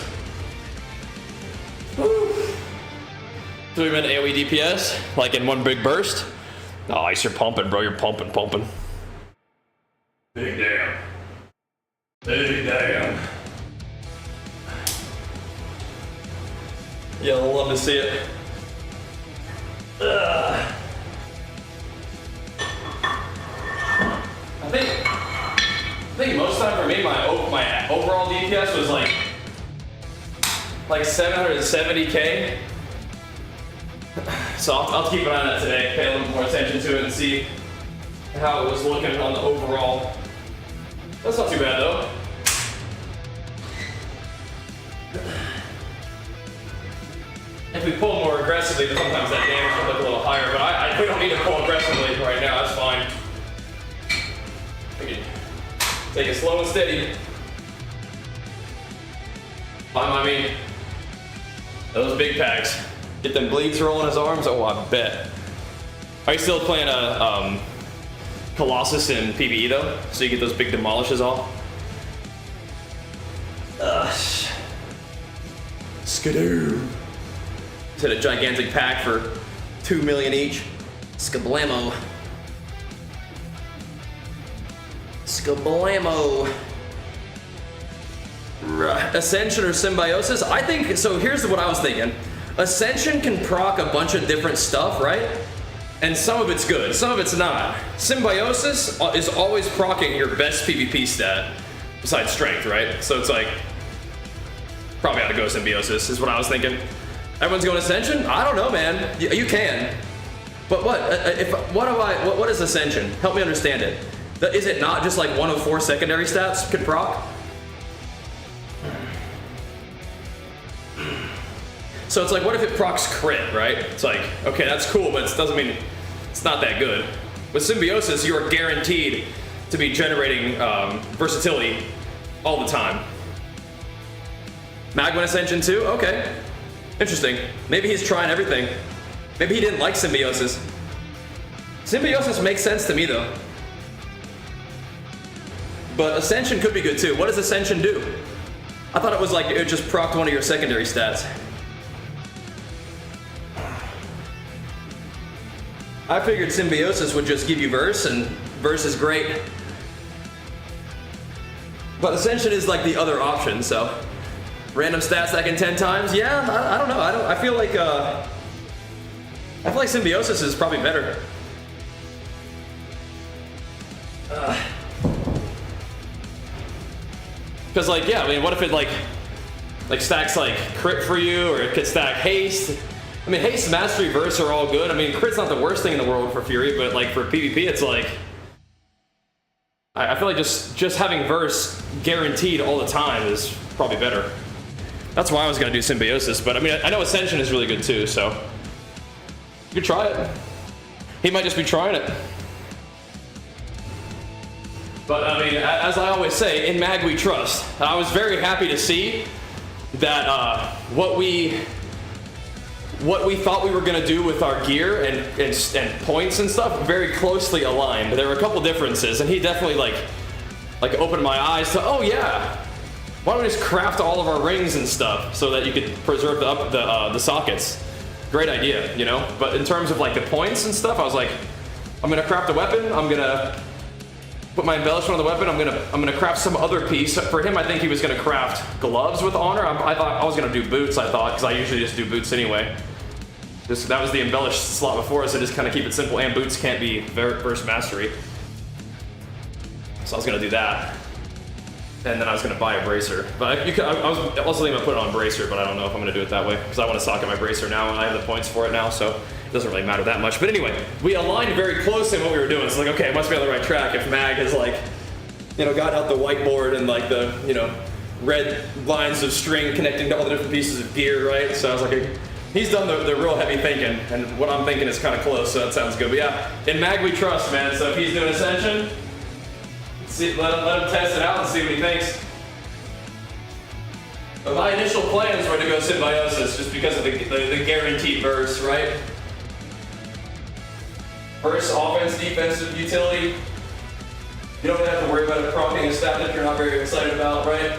Speaker 1: 3 minute AoE DPS, like in one big burst. Nice, you're pumping, bro. You're pumping. Big damn. Big damn. Yeah, I'll love to see it. I think most time for me, my overall DPS was like 770k. So I'll keep an eye on that today, pay a little more attention to it and see how it was looking on the overall. That's not too bad though. If we pull more aggressively, then sometimes that damage will look a little higher, but we don't need to pull aggressively right now, that's fine. We can take it slow and steady. I mean, those big packs. Get them bleeds rolling his arms, oh I bet. Are you still playing Colossus in PvE though? So you get those big demolishes off? Skidoo. Just hit a gigantic pack for 2 million each. Skablamo. Skablamo. Ascension or Symbiosis? I think, so here's what I was thinking. Ascension can proc a bunch of different stuff, right? And some of it's good, some of it's not. Symbiosis is always procking your best PvP stat, besides strength, right? So it's like, probably ought to go Symbiosis, is what I was thinking. Everyone's going Ascension? I don't know, man. You can. But what? What is Ascension? Help me understand it. Is it not just like 1 of 4 secondary stats could proc? So it's like, what if it procs crit, right? It's like, okay, that's cool, but it doesn't mean it's not that good. With Symbiosis, you are guaranteed to be generating versatility all the time. Mag went Ascension too? Okay. Interesting. Maybe he's trying everything. Maybe he didn't like Symbiosis. Symbiosis makes sense to me though. But Ascension could be good too. What does Ascension do? I thought it was like it just procced one of your secondary stats. I figured Symbiosis would just give you Verse, and Verse is great. But Ascension is like the other option, so. Random stat stacking 10 times? Yeah, I don't know. I feel like Symbiosis is probably better. Because like, yeah, I mean, what if it like stacks like crit for you, or it could stack haste? I mean, haste, mastery, verse are all good. I mean, crit's not the worst thing in the world for Fury, but like for PvP, it's like, I feel like just having verse guaranteed all the time is probably better. That's why I was gonna do Symbiosis, but I mean, I know Ascension is really good too, so you could try it. He might just be trying it. But I mean, as I always say, in Mag we trust. I was very happy to see that what we thought we were gonna do with our gear and points and stuff very closely aligned. There were a couple differences, and he definitely like opened my eyes to, oh yeah, why don't we just craft all of our rings and stuff so that you could preserve the sockets? Great idea, you know. But in terms of like the points and stuff, I was like, I'm gonna craft a weapon. I'm gonna put my embellishment on the weapon. I'm gonna craft some other piece. For him, I think he was gonna craft gloves with honor. I thought I was gonna do boots. I thought, because I usually just do boots anyway. That was the embellished slot before, so just kind of keep it simple. And boots can't be verse mastery, so I was gonna do that. And then I was gonna buy a bracer, but I was also thinking about putting on bracer, but I don't know if I'm gonna do it that way because I want to socket my bracer now and I have the points for it now, so it doesn't really matter that much. But anyway, we aligned very closely in what we were doing. It's like, okay, it must be on the right track if Mag has like, you know, got out the whiteboard and like the, you know, red lines of string connecting to all the different pieces of gear, right? So I was like, he's done the real heavy thinking, and what I'm thinking is kind of close, so that sounds good. But yeah, in Mag we trust, man. So if he's doing Ascension, let him test it out and see what he thinks. But my initial plans were to go Symbiosis just because of the guaranteed verse, right? Verse, offense, defensive, utility. You don't have to worry about it proccing a stat that you're not very excited about, right?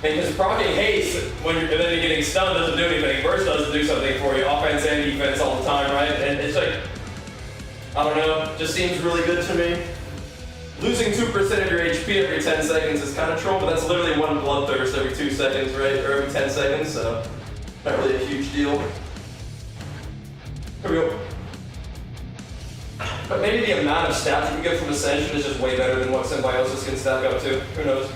Speaker 1: Because proccing haste when you're then getting stunned doesn't do anything. Verse doesn't do something for you, offense and defense all the time, right? And it's like, I don't know, just seems really good to me. Losing 2% of your HP every 10 seconds is kind of troll, but that's literally one bloodthirst every 2 seconds, right? Or every 10 seconds, so not really a huge deal. Here we go. But maybe the amount of stats you can get from Ascension is just way better than what Symbiosis can stack up to. Who knows?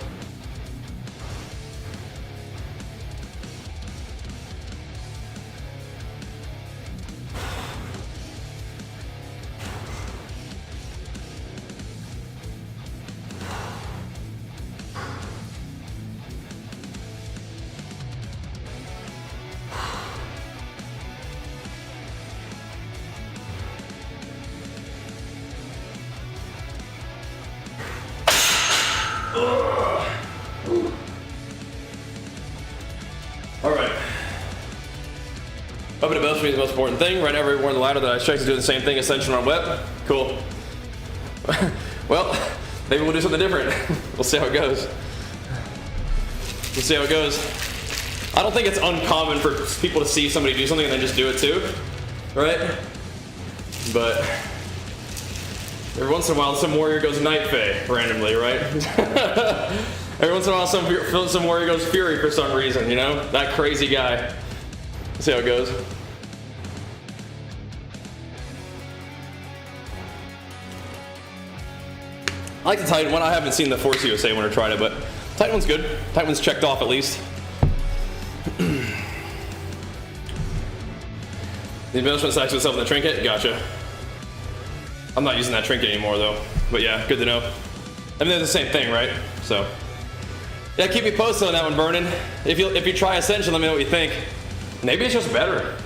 Speaker 1: Open ability is the most important thing. Right now, everyone on the ladder that I checked is doing the same thing. Ascension on web. Cool. Well, maybe we'll do something different. We'll see how it goes. We'll see how it goes. I don't think it's uncommon for people to see somebody do something and then just do it too, right? But every once in a while, some warrior goes Night Fae randomly, right? Every once in a while, some warrior goes Fury for some reason, you know? That crazy guy. Let's see how it goes. I like the Titan one. I haven't seen the Force USA one or tried it, but Titan one's good. Titan one's checked off at least. The embellishment stacks itself in the trinket. Gotcha. I'm not using that trinket anymore though. But yeah, good to know. I mean, they're the same thing, right? So yeah, keep me posted on that one, Vernon. If you try Ascension, let me know what you think. Maybe it's just better.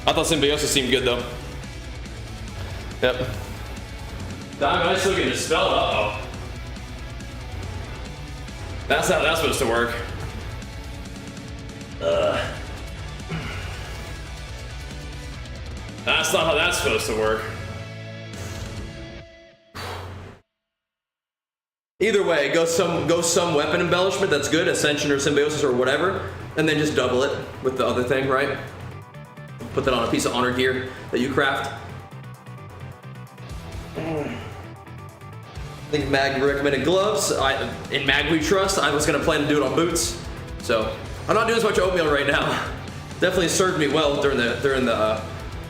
Speaker 1: I thought Symbiosis seemed good though. Yep. Diamond, I still get dispelled. Uh-oh. That's how that's supposed to work. That's not how that's supposed to work. Either way, go some weapon embellishment that's good, Ascension or Symbiosis or whatever, and then just double it with the other thing, right? Put that on a piece of honor gear that you craft. I think Mag recommended gloves. In Mag we trust. I was gonna plan to do it on boots, so I'm not doing as much oatmeal right now. Definitely served me well during the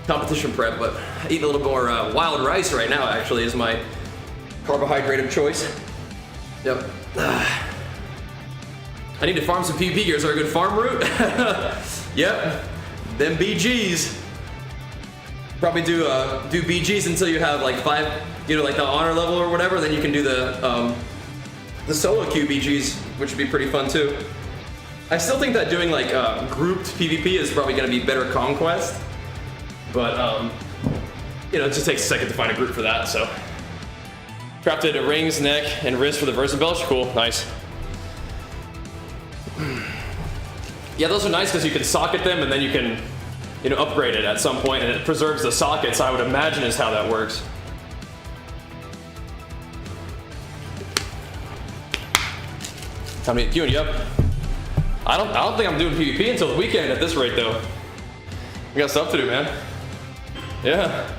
Speaker 1: competition prep, but eating a little more wild rice right now actually is my carbohydrate of choice. Yep. I need to farm some PvP gear. Is there a good farm route? Yep. Them BGs. Probably do BGs until you have like 5, you know, like the honor level or whatever. Then you can do the solo queue BGs, which would be pretty fun too. I still think that doing like grouped PvP is probably going to be better conquest, but you know, it just takes a second to find a group for that. So. Crafted rings, neck, and wrist for the verse embellish. Cool, nice. Yeah, those are nice because you can socket them and then you can, you know, upgrade it at some point, and it preserves the sockets, I would imagine is how that works. Time to get queuing, yep. I don't think I'm doing PvP until the weekend at this rate though. We got stuff to do, man. Yeah.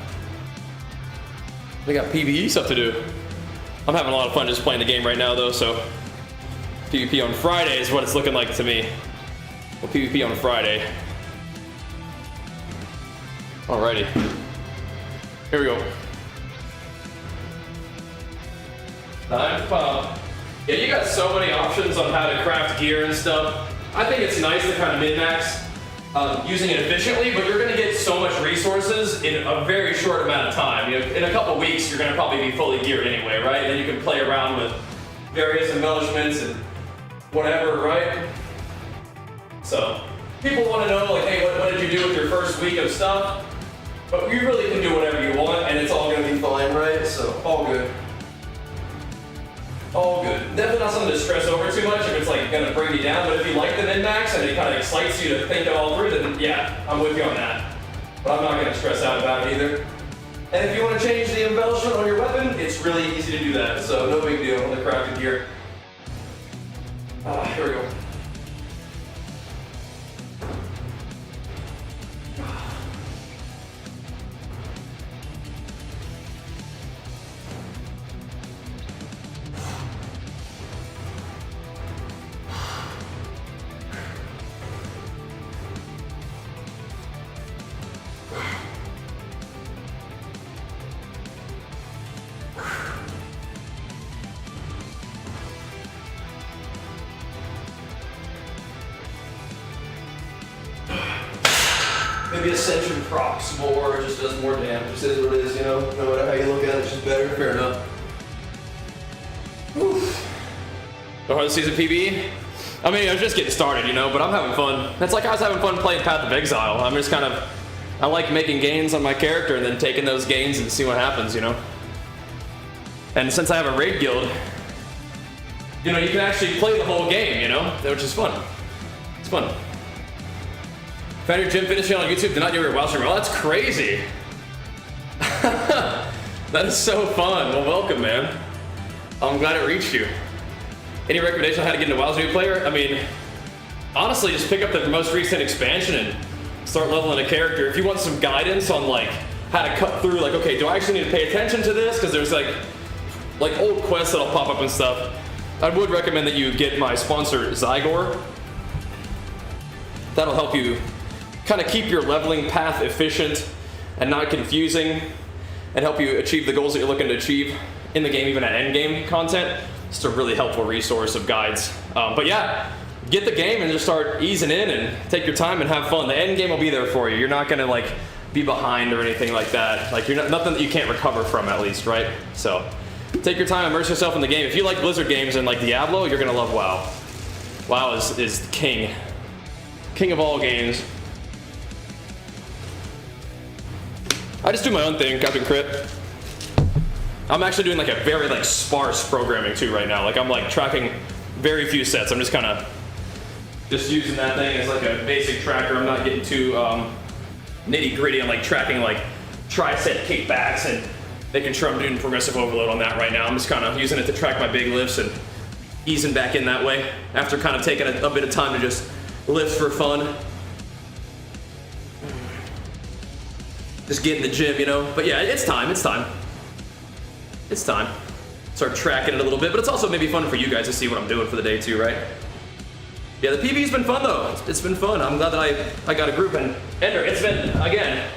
Speaker 1: We got PvE stuff to do. I'm having a lot of fun just playing the game right now though, so PvP on Friday is what it's looking like to me. Well, PvP on Friday. Alrighty. Here we go. Time to pop. Yeah, you got so many options on how to craft gear and stuff. I think it's nice to kind of min-max using it efficiently, but you're going to get so much resources in a very short amount of time. You know, in a couple weeks, you're going to probably be fully geared anyway, right? And then you can play around with various embellishments and whatever, right? So people want to know, like, hey, what did you do with your first week of stuff? But you really can do whatever you want, and it's all going to be fine, right? So all good. All good. Definitely not something to stress over too much if it's like gonna bring you down, but if you like the min-max and it kind of excites you to think it all through, then yeah, I'm with you on that. But I'm not gonna stress out about it either. And if you want to change the embellishment on your weapon, it's really easy to do that, so no big deal on the crafted gear. Here we go. Maybe Ascension procs more, it just does more damage. Just is what it is, you know? No matter how you look at it, it's just better. Fair enough. The hard season PvE? I mean, I was just getting started, you know, but I'm having fun. It's like I was having fun playing Path of Exile. I'm just kind of, I like making gains on my character and then taking those gains and see what happens, you know? And since I have a raid guild, you know, you can actually play the whole game, you know? Which is fun. It's fun. Found your gym fitness channel on YouTube, did not do your WoW stream. Oh, that's crazy. That is so fun. Well, welcome, man. I'm glad it reached you. Any recommendation on how to get into WoW's new player? I mean, honestly, just pick up the most recent expansion and start leveling a character. If you want some guidance on like how to cut through, like, okay, do I actually need to pay attention to this? Because there's like old quests that'll pop up and stuff. I would recommend that you get my sponsor, Zygor. That'll help you kind of keep your leveling path efficient and not confusing, and help you achieve the goals that you're looking to achieve in the game, even at end game content. It's a really helpful resource of guides. But yeah, get the game and just start easing in and take your time and have fun. The end game will be there for you. You're not gonna like be behind or anything like that. Like, you're not, nothing that you can't recover from, at least, right? So take your time, immerse yourself in the game. If you like Blizzard games and like Diablo, you're gonna love WoW. WoW is king. King of all games. I just do my own thing, Captain Crit. I'm actually doing like a very like sparse programming too right now. Like, I'm like tracking very few sets. I'm just kind of Just using that thing as like a basic tracker. I'm not getting too nitty gritty. I'm like tracking like tricep kickbacks and making sure I'm doing progressive overload on that right now. I'm just kind of using it to track my big lifts and easing back in that way after kind of taking a bit of time to just lift for fun. Just get in the gym, you know? But yeah, it's time. Start tracking it a little bit, but it's also maybe fun for you guys to see what I'm doing for the day too, right? Yeah, the PvE's been fun though. It's been fun. I'm glad that I got a group, and Ender, it's been, again,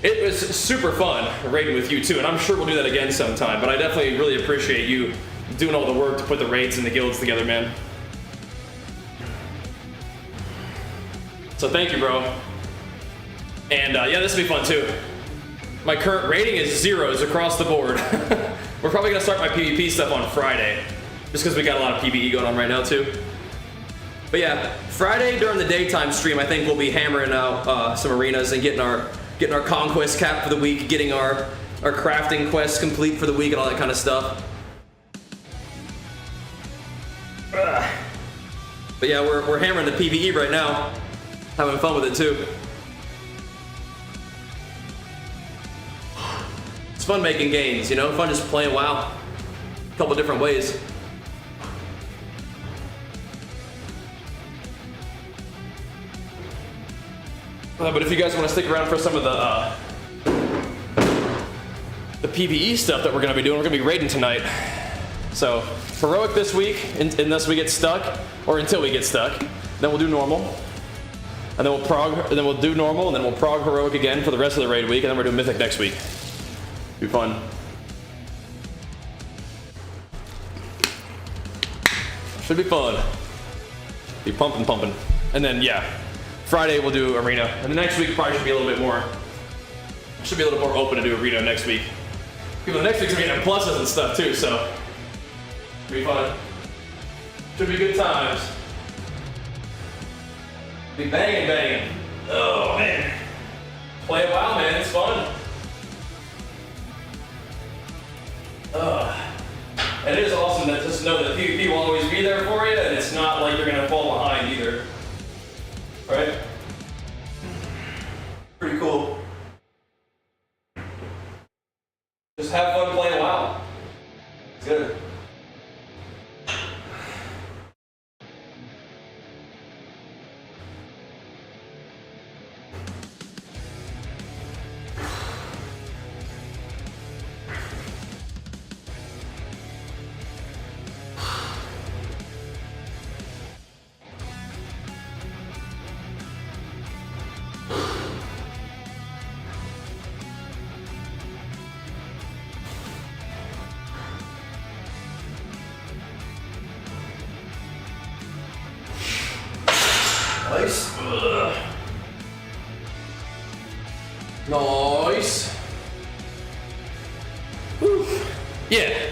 Speaker 1: it was super fun raiding with you too, and I'm sure we'll do that again sometime, but I definitely really appreciate you doing all the work to put the raids and the guilds together, man. So thank you, bro. And yeah, this will be fun too. My current rating is 0s across the board. We're probably gonna start my PvP stuff on Friday, just because we got a lot of PvE going on right now too. But yeah, Friday during the daytime stream, I think we'll be hammering out some arenas and getting our conquest cap for the week, getting our crafting quests complete for the week and all that kind of stuff. But yeah, we're hammering the PvE right now, having fun with it too. It's fun making games, you know, fun just playing WoW a couple different ways. But if you guys want to stick around for some of the PvE stuff that we're going to be doing, we're going to be raiding tonight. So heroic this week, unless we get stuck, or until we get stuck. Then we'll do normal, and then we'll prog, and then we'll do normal, and then we'll prog heroic again for the rest of the raid week, and then we're doing mythic next week. Be fun. Should be fun. Be pumping. And then yeah, Friday we'll do arena, and the next week probably should be a little bit more. Should be a little more open to do arena next week. People, next week's gonna be pluses and stuff too, so should be fun. Should be good times. Be banging. Oh man, play it wild, man. It's fun. And it is awesome that just know that PvP will always be there for you, and it's not like you're gonna fall behind either. Right? Pretty cool. Just have fun playing WoW. It's good. Nice. Nice. Whew. Yeah.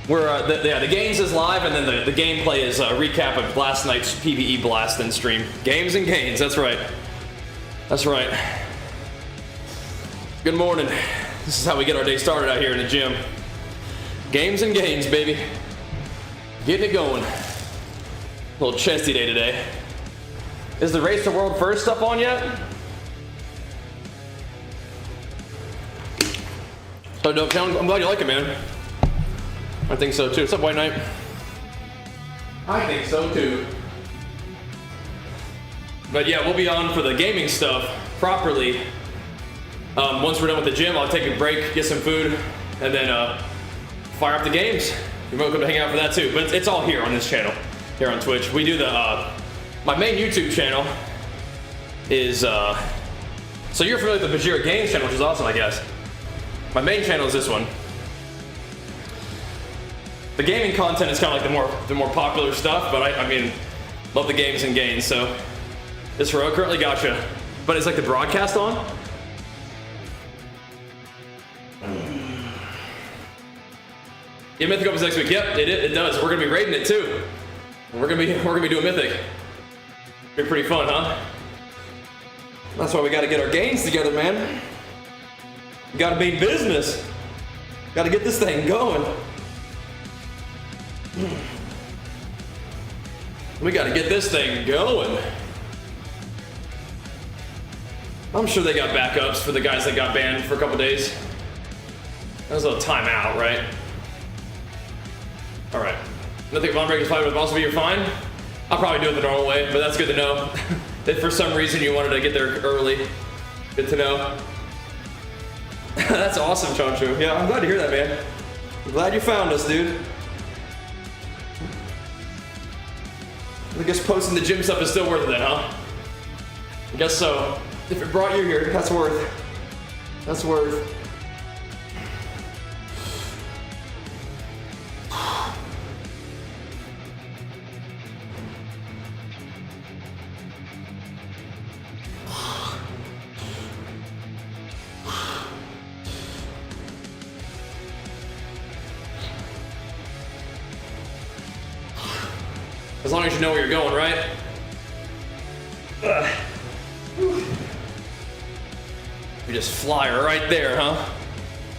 Speaker 1: We're the games is live, and then the gameplay is a recap of last night's PvE blast and stream. Games and gains. That's right. That's right. Good morning. This is how we get our day started out here in the gym. Games and gains, baby. Getting it going. A little chesty day today. Is the Race to World First stuff on yet? So, I'm glad you like it, man. I think so too. What's up, White Knight? I think so too. But yeah, we'll be on for the gaming stuff properly. Once we're done with the gym, I'll take a break, get some food, and then fire up the games. You're welcome to hang out for that too. But it's all here on this channel, here on Twitch. We do the my main YouTube channel is so you're familiar with the Bajheera Games channel, which is awesome, I guess. My main channel is this one. The gaming content is kind of like the more popular stuff, but I mean, love the games and gains. So this row currently gotcha, but it's like the broadcast on. Yeah, Mythic opens next week. Yep, it does. We're gonna be raiding it too. We're gonna be doing Mythic. Be pretty fun, huh? That's why we gotta get our gains together, man. We gotta be in business. Gotta get this thing going. We gotta get this thing going. I'm sure they got backups for the guys that got banned for a couple days. That was a little timeout, right? All right. Nothing Von Breaker's fight would also be your fine. I'll probably do it the normal way, but that's good to know. If for some reason you wanted to get there early, good to know. That's awesome, Chonchu. Yeah, I'm glad to hear that, man. I'm glad you found us, dude. I guess posting the gym stuff is still worth it then, huh? I guess so. If it brought you here, that's worth. That's worth. As long as you know where you're going, right? You just fly right there, huh?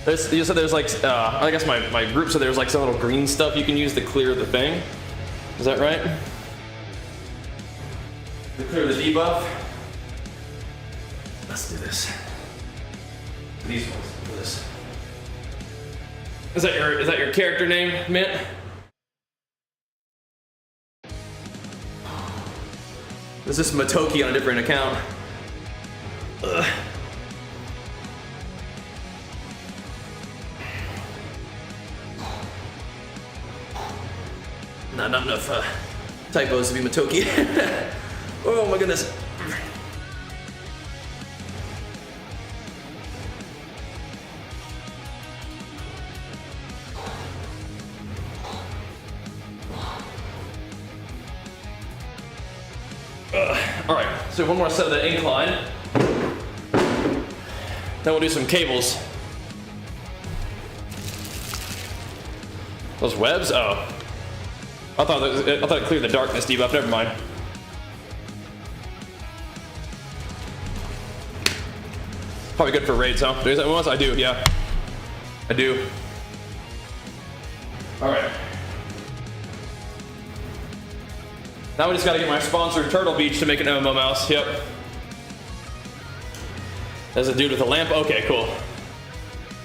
Speaker 1: You said there's like, I guess my group said there's like some little green stuff you can use to clear the thing. Is that right? To clear the debuff? Let's do this. These ones, do this. Is that your character name, Mint? Is this Matoki on a different account? Ugh. Not enough typos to be Matoki. Oh my goodness. All right, so one more set of the incline. Then we'll do some cables. Those webs? Oh. I thought it cleared the darkness debuff, never mind. Probably good for raids, huh? Do you want I do, yeah. I do. Alright. Now we just gotta get my sponsor, Turtle Beach, to make an MMO mouse. Yep. There's a dude with a lamp. Okay, cool.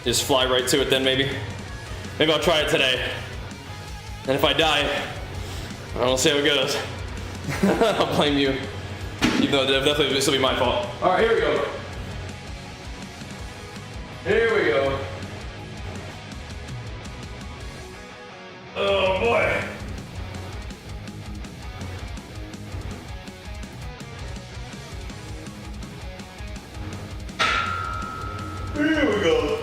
Speaker 1: Just fly right to it then, maybe. Maybe I'll try it today. And if I die, we'll see how it goes. I'll blame you. Even though definitely this will be my fault. Alright, here we go. Here we go. Oh boy. Here we go.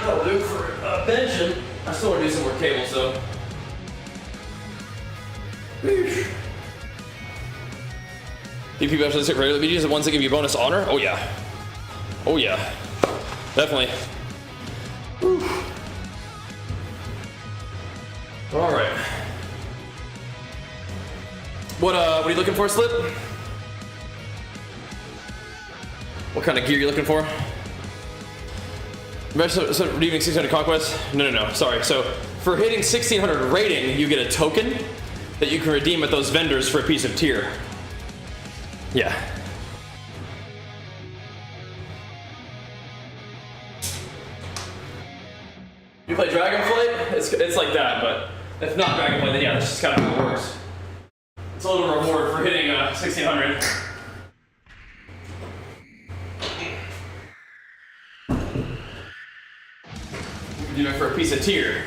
Speaker 1: That'll do for benching. I still want to do some more cables though. DP actually sit regular BGs, the ones that give you bonus honor? Oh yeah. Oh yeah. Definitely. Whew. Alright. What are you looking for, Slip? What kind of gear are you looking for? So redeeming 1600 conquest? No, sorry. So for hitting 1600 rating, you get a token that you can redeem at those vendors for a piece of tier. Yeah. You play Dragonflight? It's like that, but if not Dragonflight, then yeah, that's just kind of how it works. It's a little reward for hitting 1600. You know, for a piece of tier.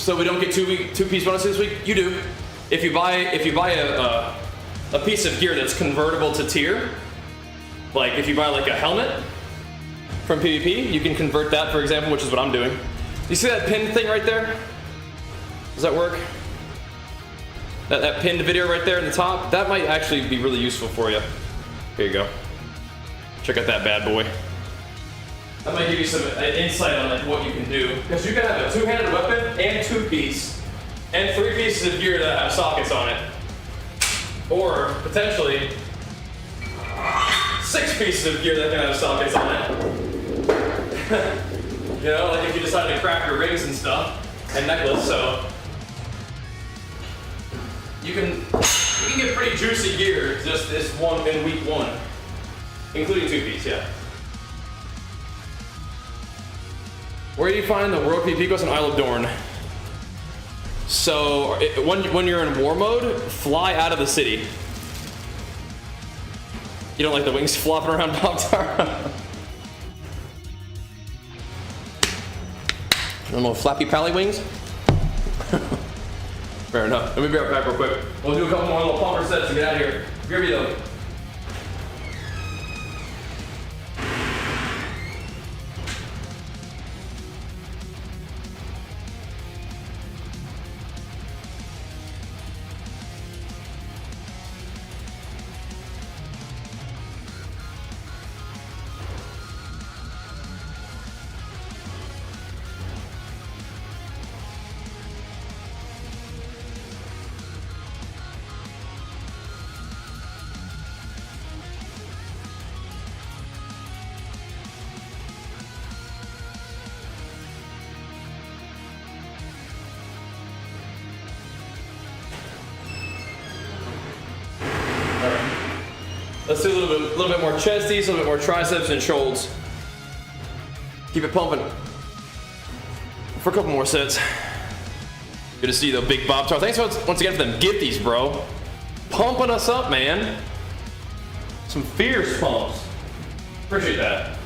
Speaker 1: so we don't get two-piece bonuses this week? You do. If you buy a piece of gear that's convertible to tier, like if you buy like a helmet from PvP, you can convert that, for example, which is what I'm doing. You see that pinned thing right there? Does that work? That pinned video right there in the top, that might actually be really useful for you. Here you go. Check out that bad boy. That might give you some insight on like what you can do. Because you can have a two-handed weapon and two-piece, and three pieces of gear that have sockets on it. Or potentially 6 pieces of gear that can have sockets on it. You know, like if you decide to craft your rings and stuff, and necklace, so you can get pretty juicy gear just this one in week 1, including 2-piece, yeah. Where do you find the world PvP goes in Isle of Dorn? So when you're in war mode, fly out of the city. You don't like the wings flopping around Pop-Tart? I don't know, flappy pally wings? Fair enough. Let me be right back real quick. We'll do a couple more little pumper sets to get out of here. Give me those. Let's do a little bit more chesties, a little bit more triceps and shoulders. Keep it pumping for a couple more sets. Good to see you though, Big Bob Tar. Thanks once again for them gifties, bro. Pumping us up, man. Some fierce pumps. Appreciate that.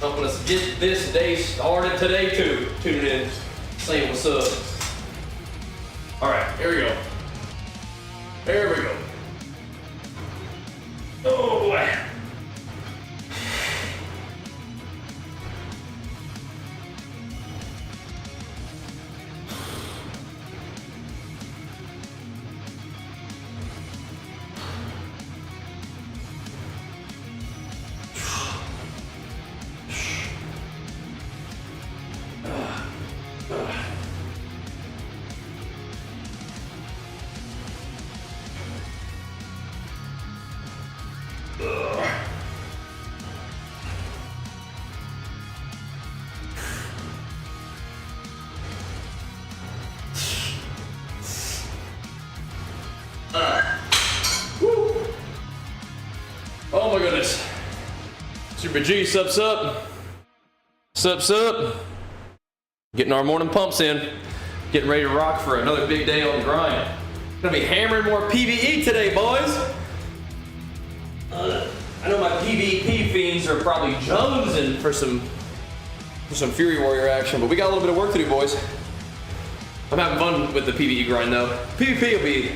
Speaker 1: Helping us get this day started today too. Tuning in, saying what's up. All right, here we go. There we go. Oh boy. Oh my goodness. Super G, sup. Sup. Getting our morning pumps in. Getting ready to rock for another big day on the grind. Gonna be hammering more PvE today, boys. I know my PvP fiends are probably jonesing for some Fury Warrior action, but we got a little bit of work to do, boys. I'm having fun with the PvE grind though. PvP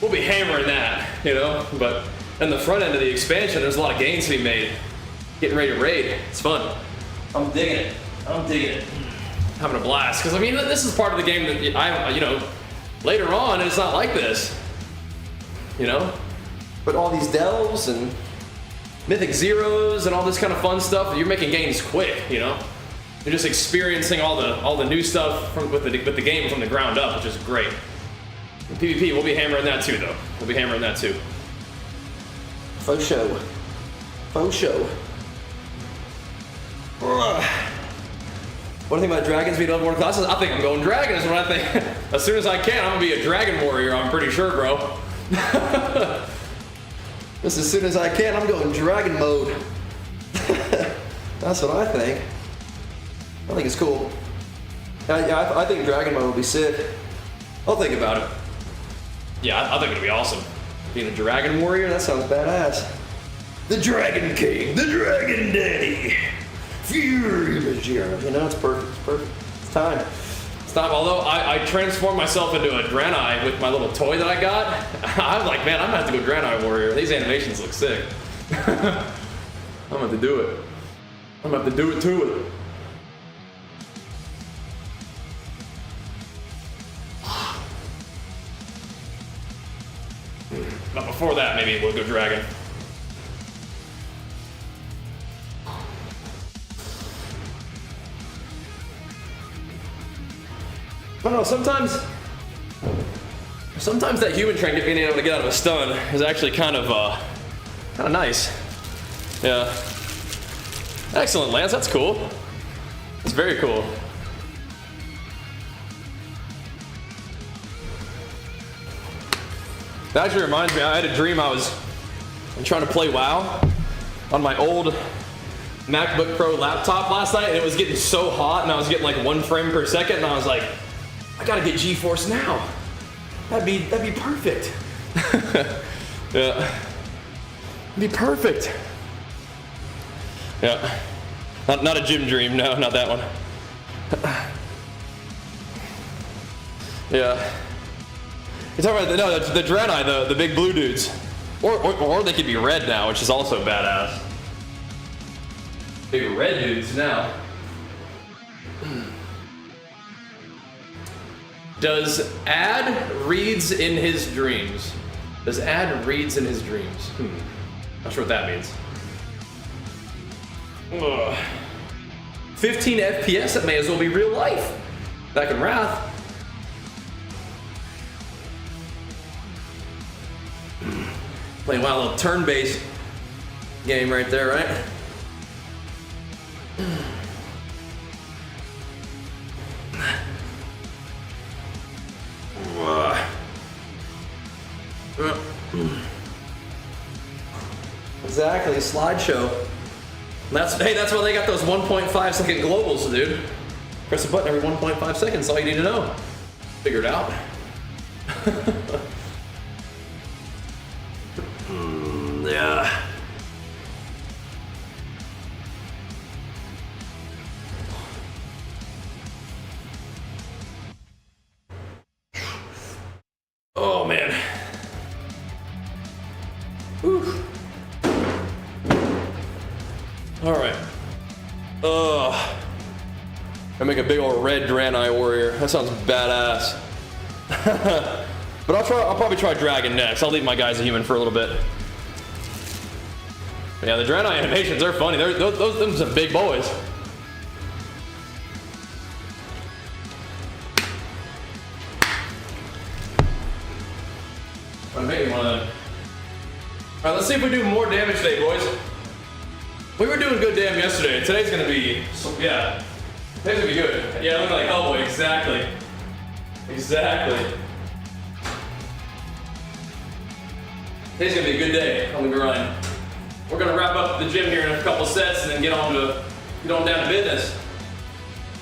Speaker 1: we'll be hammering that, you know, but on the front end of the expansion, there's a lot of gains to be made. Getting ready to raid, it's fun. I'm digging it. Having a blast, because I mean, this is part of the game that you know, later on, it's not like this, you know? But all these delves and mythic zeros and all this kind of fun stuff, you're making gains quick, you know? You're just experiencing all the new stuff with the game from the ground up, which is great. In PvP, we'll be hammering that too, though. We'll be hammering that too. Faux show. What do you think about dragons being level 1 classes? I think I'm going dragon is what I think. As soon as I can, I'm gonna be a dragon warrior, I'm pretty sure, bro. Just as soon as I can, I'm going dragon mode. That's what I think. I think it's cool. Yeah, I think dragon mode will be sick. I'll think about it. Yeah, I think it'll be awesome. Being a dragon warrior, that sounds badass. The Dragon King, the Dragon Daddy. Fury Bajheera. You know, it's perfect. It's perfect. It's time. It's time. Although I transformed myself into a Draenei with my little toy that I got. I'm like, man, I'm gonna have to go Draenei Warrior. These animations look sick. I'm gonna have to do it. I'm gonna have to do it to it. But before that, maybe we'll go Dragon. I don't know, sometimes that human train being able to get out of a stun is actually kind of nice. Yeah. Excellent, Lance, that's cool. That's very cool. That actually reminds me, I had a dream I'm trying to play WoW on my old MacBook Pro laptop last night, and it was getting so hot, and I was getting like 1 frame per second, and I was like, I gotta get GeForce now. That'd be perfect. Yeah. It'd be perfect. Yeah. Not a gym dream, no, not that one. Yeah. You're talking about the Draenei, the big blue dudes. Or they could be red now, which is also badass. Big red dudes now. Does Ad reads in his dreams? Does Ad reads in his dreams? Not sure what that means. Ugh. 15 FPS, that may as well be real life. Back in Wrath. Playing a little turn-based game right there, right? Exactly, slideshow. That's why they got those 1.5 second globals, dude. Press a button every 1.5 seconds, that's all you need to know. Figure it out. Yeah. Oh man. Whew. All right. I make a big old red Draenei Warrior. That sounds badass. But I'll probably try Dragon next. I'll leave my guys a human for a little bit. But yeah, the Draenei animations, they're funny. Those some big boys. I'm making one of them. Alright, let's see if we do more damage today, boys. We were doing good damn yesterday. Today's gonna be, yeah. Today's gonna be good. Yeah, I look like Hellboy, exactly. Exactly. Today's gonna be a good day on the grind. We're gonna wrap up the gym here in a couple sets and then get on down to business.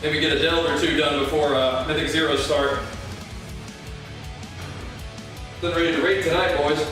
Speaker 1: Maybe get a delve or two done before Mythic Zeros start. Then ready to raid tonight, boys.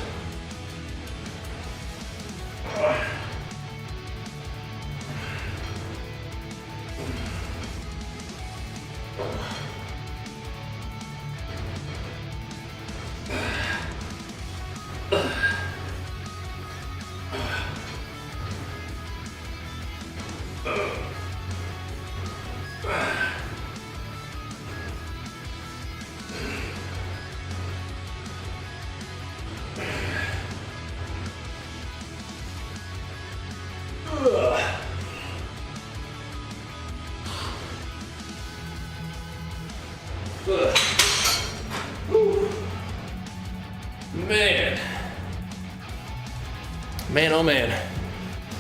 Speaker 1: Man, oh man.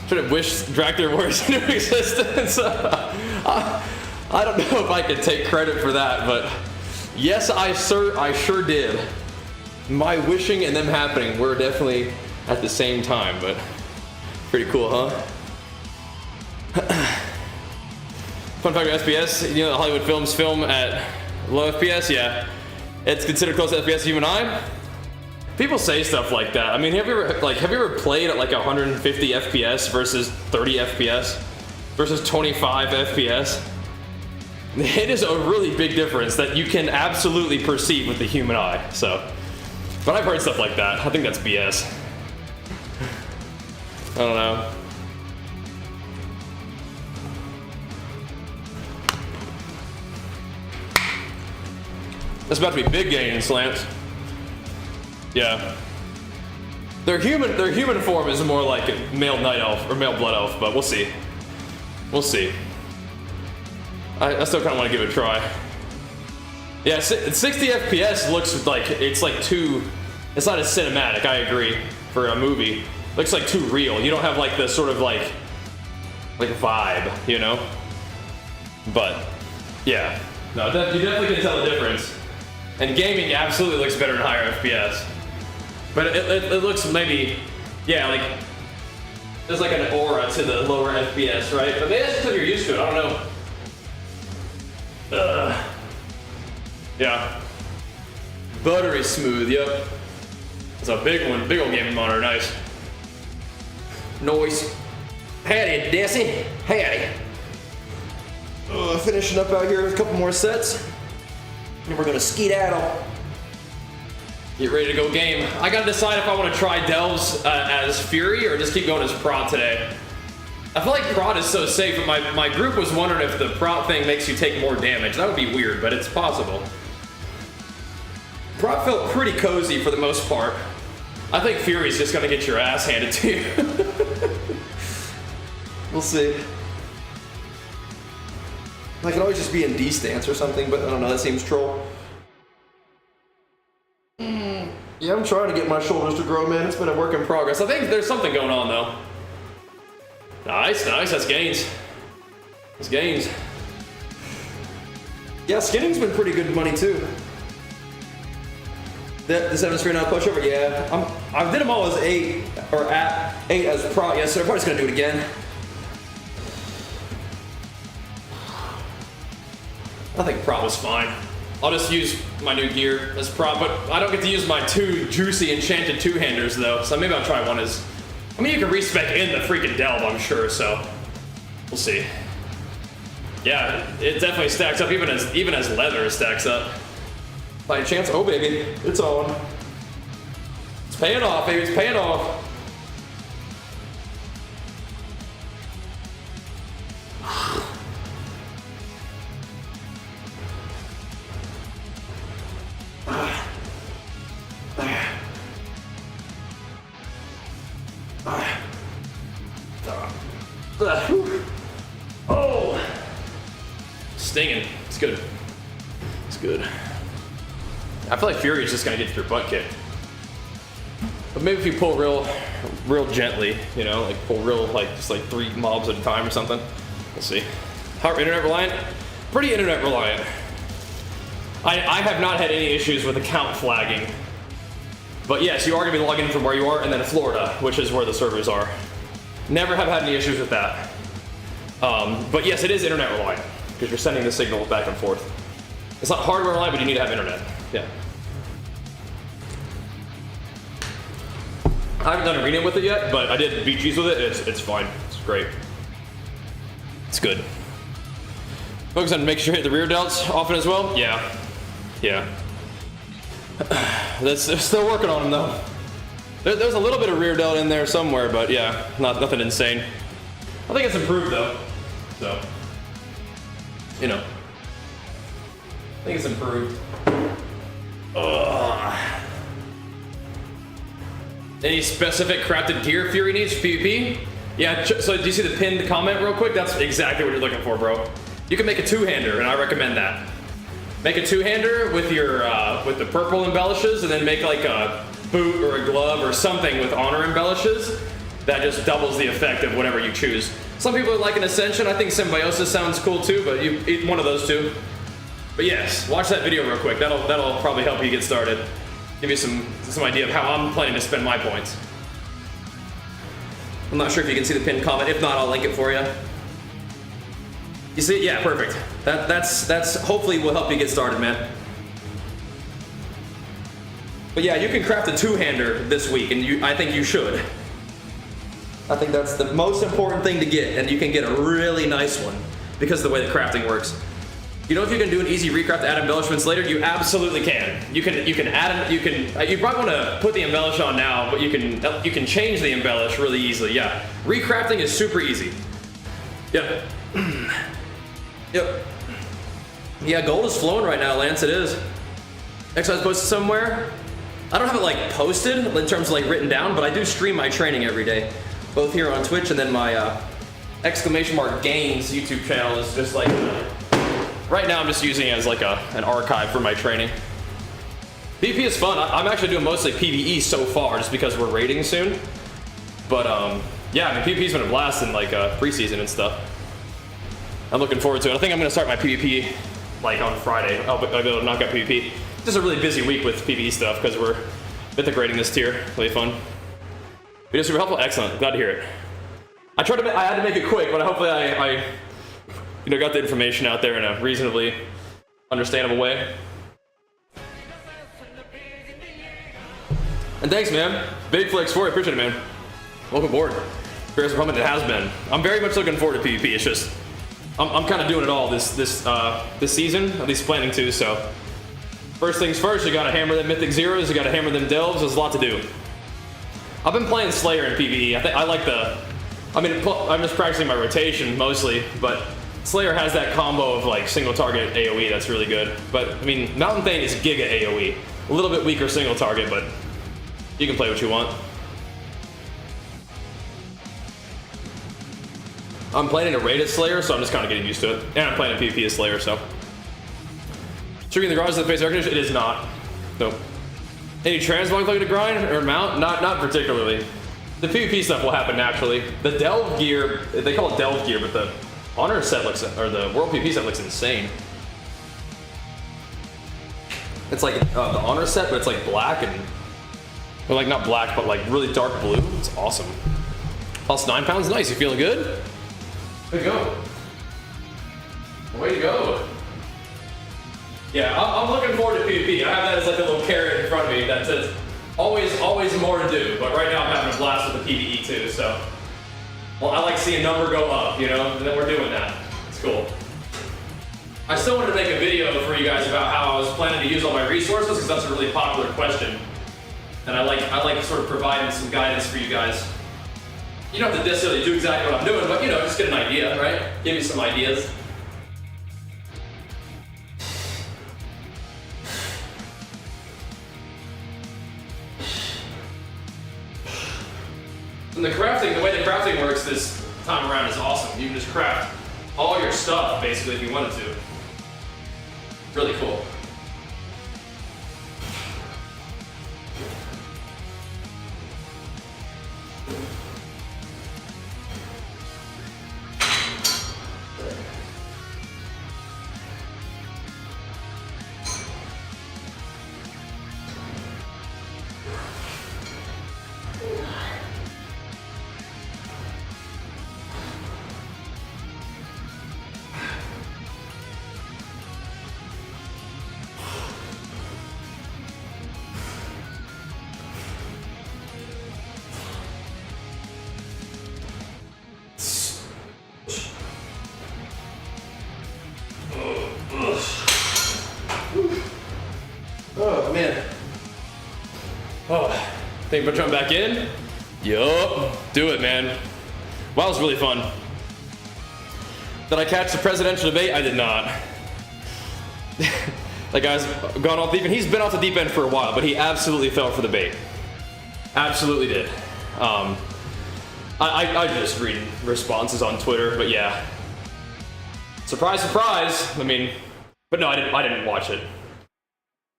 Speaker 1: Should have wished Dracula Warriors into existence. I don't know if I could take credit for that, but yes, I sure did. My wishing and them happening were definitely at the same time, but pretty cool, huh? Fun fact about FPS, you know the Hollywood films film at low FPS? Yeah. It's considered close to FPS to human eye. People say stuff like that. I mean, have you ever played at like 150 FPS versus 30 FPS? versus 25 FPS. It is a really big difference that you can absolutely perceive with the human eye. So, but I've heard stuff like that. I think that's BS. I don't know. That's about to be big gains, Lance. Yeah. Their human form is more like a male night elf or male blood elf, but we'll see. We'll see. I still kind of want to give it a try. Yeah, 60 FPS looks like it's like too. It's not as cinematic. I agree for a movie. Looks like too real. You don't have like the sort of like vibe, you know. But yeah, no, you definitely can tell the difference. And gaming absolutely looks better in higher FPS. But it looks maybe, yeah, like there's like an aura to the lower FPS, right? But maybe that's because you're used to it. I don't know. Yeah. Buttery smooth, yep. It's a big one, big old gaming monitor, nice. Noise. Howdy, Desi. Howdy. Finishing up out here with a couple more sets. And we're gonna skedaddle. Get ready to go game. I gotta decide if I want to try Delves as Fury or just keep going as Prot today. I feel like Prot is so safe, but my group was wondering if the Prot thing makes you take more damage. That would be weird, but it's possible. Prot felt pretty cozy for the most part. I think Fury's just gonna get your ass handed to you. We'll see. I could always just be in D stance or something, but I don't know, that seems troll. Yeah, I'm trying to get my shoulders to grow, man. It's been a work in progress. I think there's something going on, though. Nice, nice. That's gains. That's gains. Yeah, skinning's been pretty good money, too. The 7 screen out pushover, yeah. I did them all as 8, or at 8 as Prot. Yeah, so I'm probably just going to do it again. I think Prot was fine. I'll just use my new gear as Prot, but I don't get to use my 2 juicy enchanted 2-handers though, so maybe I'll try one as. I mean, you can respec in the freaking Delve, I'm sure, so we'll see. Yeah, it definitely stacks up, even as leather stacks up. By chance, oh baby, it's on. It's paying off, baby, it's paying off. Oh, stinging. It's good. It's good. I feel like Fury is just gonna get your butt kicked. But maybe if you pull real gently, you know, like pull real, like just like 3 mobs at a time or something. We'll see. How internet reliant? Pretty internet reliant. I have not had any issues with account flagging. But yes, you are gonna be logging in from where you are, and then Florida, which is where the servers are. Never have had any issues with that. But yes, it is internet reliant, because you're sending the signal back and forth. It's not hardware reliant, but you need to have internet. Yeah. I haven't done arena with it yet, but I did BGs with it. It's fine. It's great. It's good. Focus on making sure you hit the rear delts often as well. Yeah. Yeah. They're still working on them though. There's a little bit of rear delt in there somewhere, but yeah, nothing insane. I think it's improved though. So, you know, I think it's improved. Ugh. Any specific crafted gear Fury needs? PvP? Yeah, so do you see the pinned comment real quick? That's exactly what you're looking for, bro. You can make a 2-hander, and I recommend that. Make a 2-hander with your with the purple embellishes, and then make like a boot or a glove or something with honor embellishes. That just doubles the effect of whatever you choose. Some people are like an Ascension. I think Symbiosis sounds cool too, but you eat one of those two. But yes, watch that video real quick. That'll probably help you get started. Give you some idea of how I'm planning to spend my points. I'm not sure if you can see the pinned comment. If not, I'll link it for you. You see? Yeah, perfect. That's hopefully will help you get started, man. But yeah, you can craft a 2-hander this week, and I think you should. I think that's the most important thing to get, and you can get a really nice one because of the way the crafting works. You know, if you can do an easy recraft to add embellishments later, you absolutely can. You can add you probably want to put the embellish on now, but you can change the embellish really easily. Yeah, recrafting is super easy. Yep. Yep. Yeah, gold is flowing right now, Lance. It is. Exercise posted somewhere. I don't have it like posted in terms of like written down, but I do stream my training every day, both here on Twitch and then my !gains YouTube channel is just like. Right now I'm just using it as like an archive for my training. PvP is fun. I'm actually doing mostly PvE so far just because we're raiding soon. But yeah, I mean PvP's been a blast in like preseason and stuff. I'm looking forward to it. I think I'm gonna start my PvP like on Friday. I'll be able to knock out PvP. This is a really busy week with PvE stuff because we're mythic raiding this tier. Really fun. Video super helpful. Excellent. Glad to hear it. I had to make it quick, but hopefully I you know, got the information out there in a reasonably understandable way. And thanks, man. Big Flex 4, I appreciate it, man. Welcome aboard. Bears Republic, it has been. I'm very much looking forward to PvP. It's just, I'm kind of doing it all this season, at least planning to, so. First things first, you gotta hammer them Mythic Zeros, you gotta hammer them Delves, there's a lot to do. I've been playing Slayer in PvE. I like I'm just practicing my rotation mostly, but Slayer has that combo of like single target AoE that's really good. But I mean, Mountain Thane is Giga AoE. A little bit weaker single target, but you can play what you want. I'm playing a raid as Slayer, so I'm just kind of getting used to it. And I'm playing a PvP as Slayer, so. Shooting the garage to the face air conditioner? It is not. Nope. Any transmog like to grind or mount? Not particularly. The PvP stuff will happen naturally. The delve gear, they call it delve gear, but the honor set looks, or the world PvP set looks insane. It's like the honor set, but it's like black and, or like not black, but like really dark blue. It's awesome. Plus 9 pounds, nice. You feeling good? Way to go. Way to go. Yeah, I'm looking forward to PvP. I have that as like a little carrot in front of me that says always more to do. But right now I'm having a blast with the PvE too, so. Well, I like seeing a number go up, you know, and then we're doing that. It's cool. I still wanted to make a video for you guys about how I was planning to use all my resources, because that's a really popular question. And I like sort of providing some guidance for you guys. You don't have to necessarily do exactly what I'm doing, but you know, just get an idea, right? Give you some ideas. And the way the crafting works this time around is awesome. You can just craft all your stuff, basically, if you wanted to. It's really cool. Oh man. Oh, think about jumping back in? Yup, do it, man. Wow, it was really fun. Did I catch the presidential debate? I did not. That guy's gone off deep end. He's been off the deep end for a while, but he absolutely fell for the bait. Absolutely did. I just read responses on Twitter, but yeah. Surprise, surprise. I mean, but no, I didn't watch it.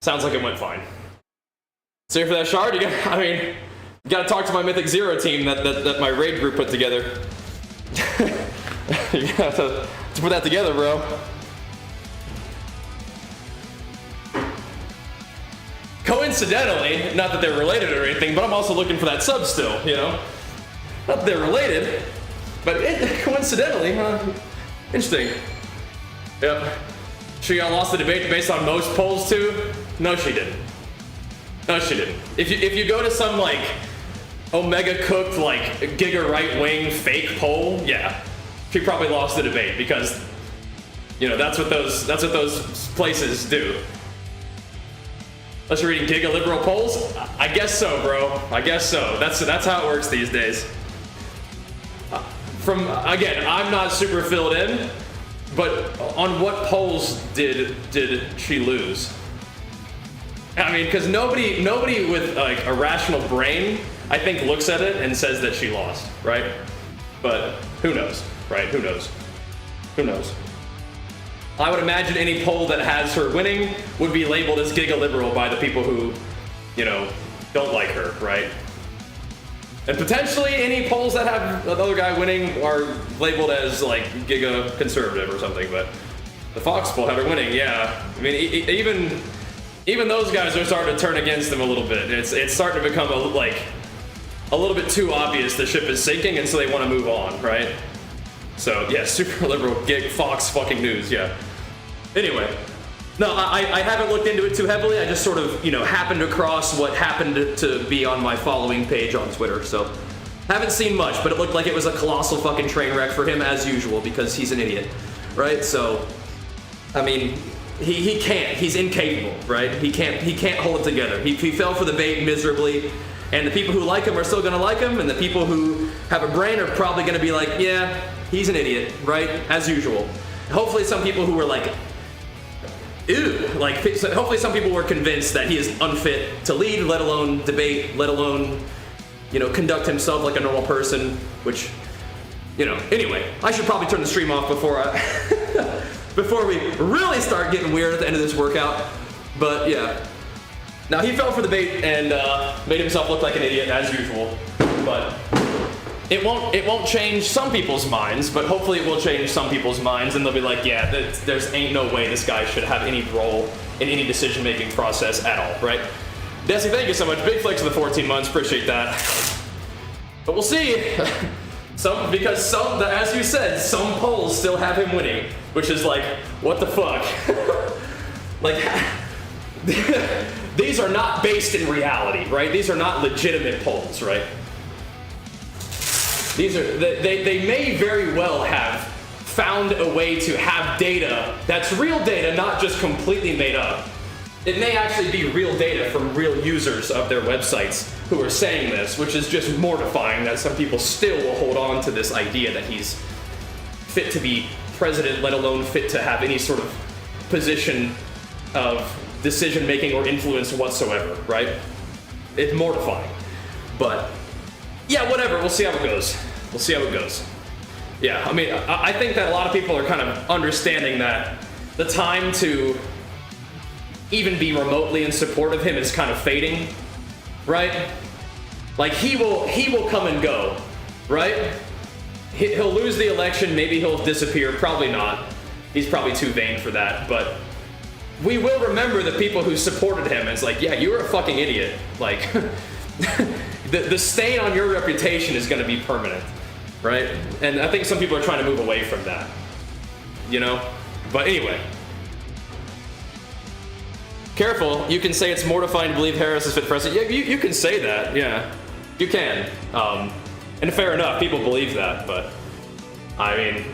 Speaker 1: Sounds like it went fine. So for that shard, you gotta talk to my Mythic Zero team that my raid group put together. You have to put that together, bro. Coincidentally, not that they're related or anything, but I'm also looking for that sub still, you know? Not that they're related, but coincidentally, interesting. Yep. She lost the debate based on most polls too? No, she didn't. No, she didn't. If you go to some like Omega cooked like Giga right wing fake poll, yeah, she probably lost the debate because, you know, that's what those places do. Unless you're reading Giga liberal polls, I guess so, bro. I guess so. That's how it works these days. Again, I'm not super filled in, but on what polls did she lose? I mean, because nobody with like a rational brain, I think, looks at it and says that she lost, right? But who knows, right? Who knows? Who knows? I would imagine any poll that has her winning would be labeled as Giga liberal by the people who, you know, don't like her, right? And potentially any polls that have the other guy winning are labeled as like Giga conservative or something, but the Fox poll had her winning, yeah. I mean, even those guys are starting to turn against them a little bit. It's starting to become a little bit too obvious the ship is sinking, and so they want to move on, right? So yeah, super liberal gig Fox fucking news, yeah. Anyway, no, I haven't looked into it too heavily. I just sort of, you know, happened across what happened to be on my following page on Twitter, so haven't seen much, but it looked like it was a colossal fucking train wreck for him as usual because he's an idiot, right? So, I mean, he can't. He's incapable, right? He can't hold it together. He fell for the bait miserably, and the people who like him are still gonna like him, and the people who have a brain are probably gonna be like, yeah, he's an idiot, right? As usual. Hopefully some people who were like, ew, like, hopefully some people were convinced that he is unfit to lead, let alone debate, let alone, you know, conduct himself like a normal person, which, you know, anyway, I should probably turn the stream off before before we really start getting weird at the end of this workout. But yeah, now he fell for the bait and made himself look like an idiot as usual. But it won't change some people's minds, but hopefully it will change some people's minds, and they'll be like, yeah, there's ain't no way this guy should have any role in any decision-making process at all, right? Desi, thank you so much. Big flex for the 14 months, appreciate that. But we'll see. Because as you said, some polls still have him winning, which is like, what the fuck? Like, these are not based in reality, right? These are not legitimate polls, right? These are, they may very well have found a way to have data that's real data, not just completely made up. It may actually be real data from real users of their websites who are saying this, which is just mortifying that some people still will hold on to this idea that he's fit to be president, let alone fit to have any sort of position of decision-making or influence whatsoever, right? It's mortifying. But yeah, whatever, we'll see how it goes. We'll see how it goes. Yeah, I mean, I think that a lot of people are kind of understanding that the time to even be remotely in support of him is kind of fading, right? Like, he will come and go, right? He'll lose the election, maybe he'll disappear, probably not. He's probably too vain for that, but we will remember the people who supported him. It's like, yeah, you were a fucking idiot. Like, the stain on your reputation is gonna be permanent, right? And I think some people are trying to move away from that, you know? But anyway. Careful, you can say it's mortifying to believe Harris is fit president. Yeah, you can say that, yeah. You can. And fair enough, people believe that, but I mean,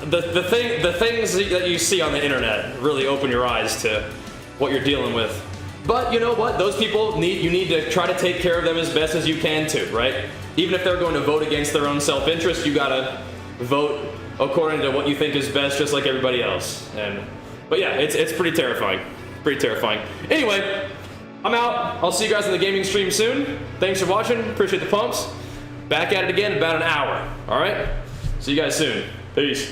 Speaker 1: the things that you see on the internet really open your eyes to what you're dealing with. But you know what? Those people you need to try to take care of them as best as you can too, right? Even if they're going to vote against their own self-interest, you gotta vote according to what you think is best, just like everybody else. But yeah, it's pretty terrifying. Pretty terrifying. Anyway, I'm out. I'll see you guys in the gaming stream soon. Thanks for watching. Appreciate the pumps. Back at it again in about an hour. All right? See you guys soon. Peace.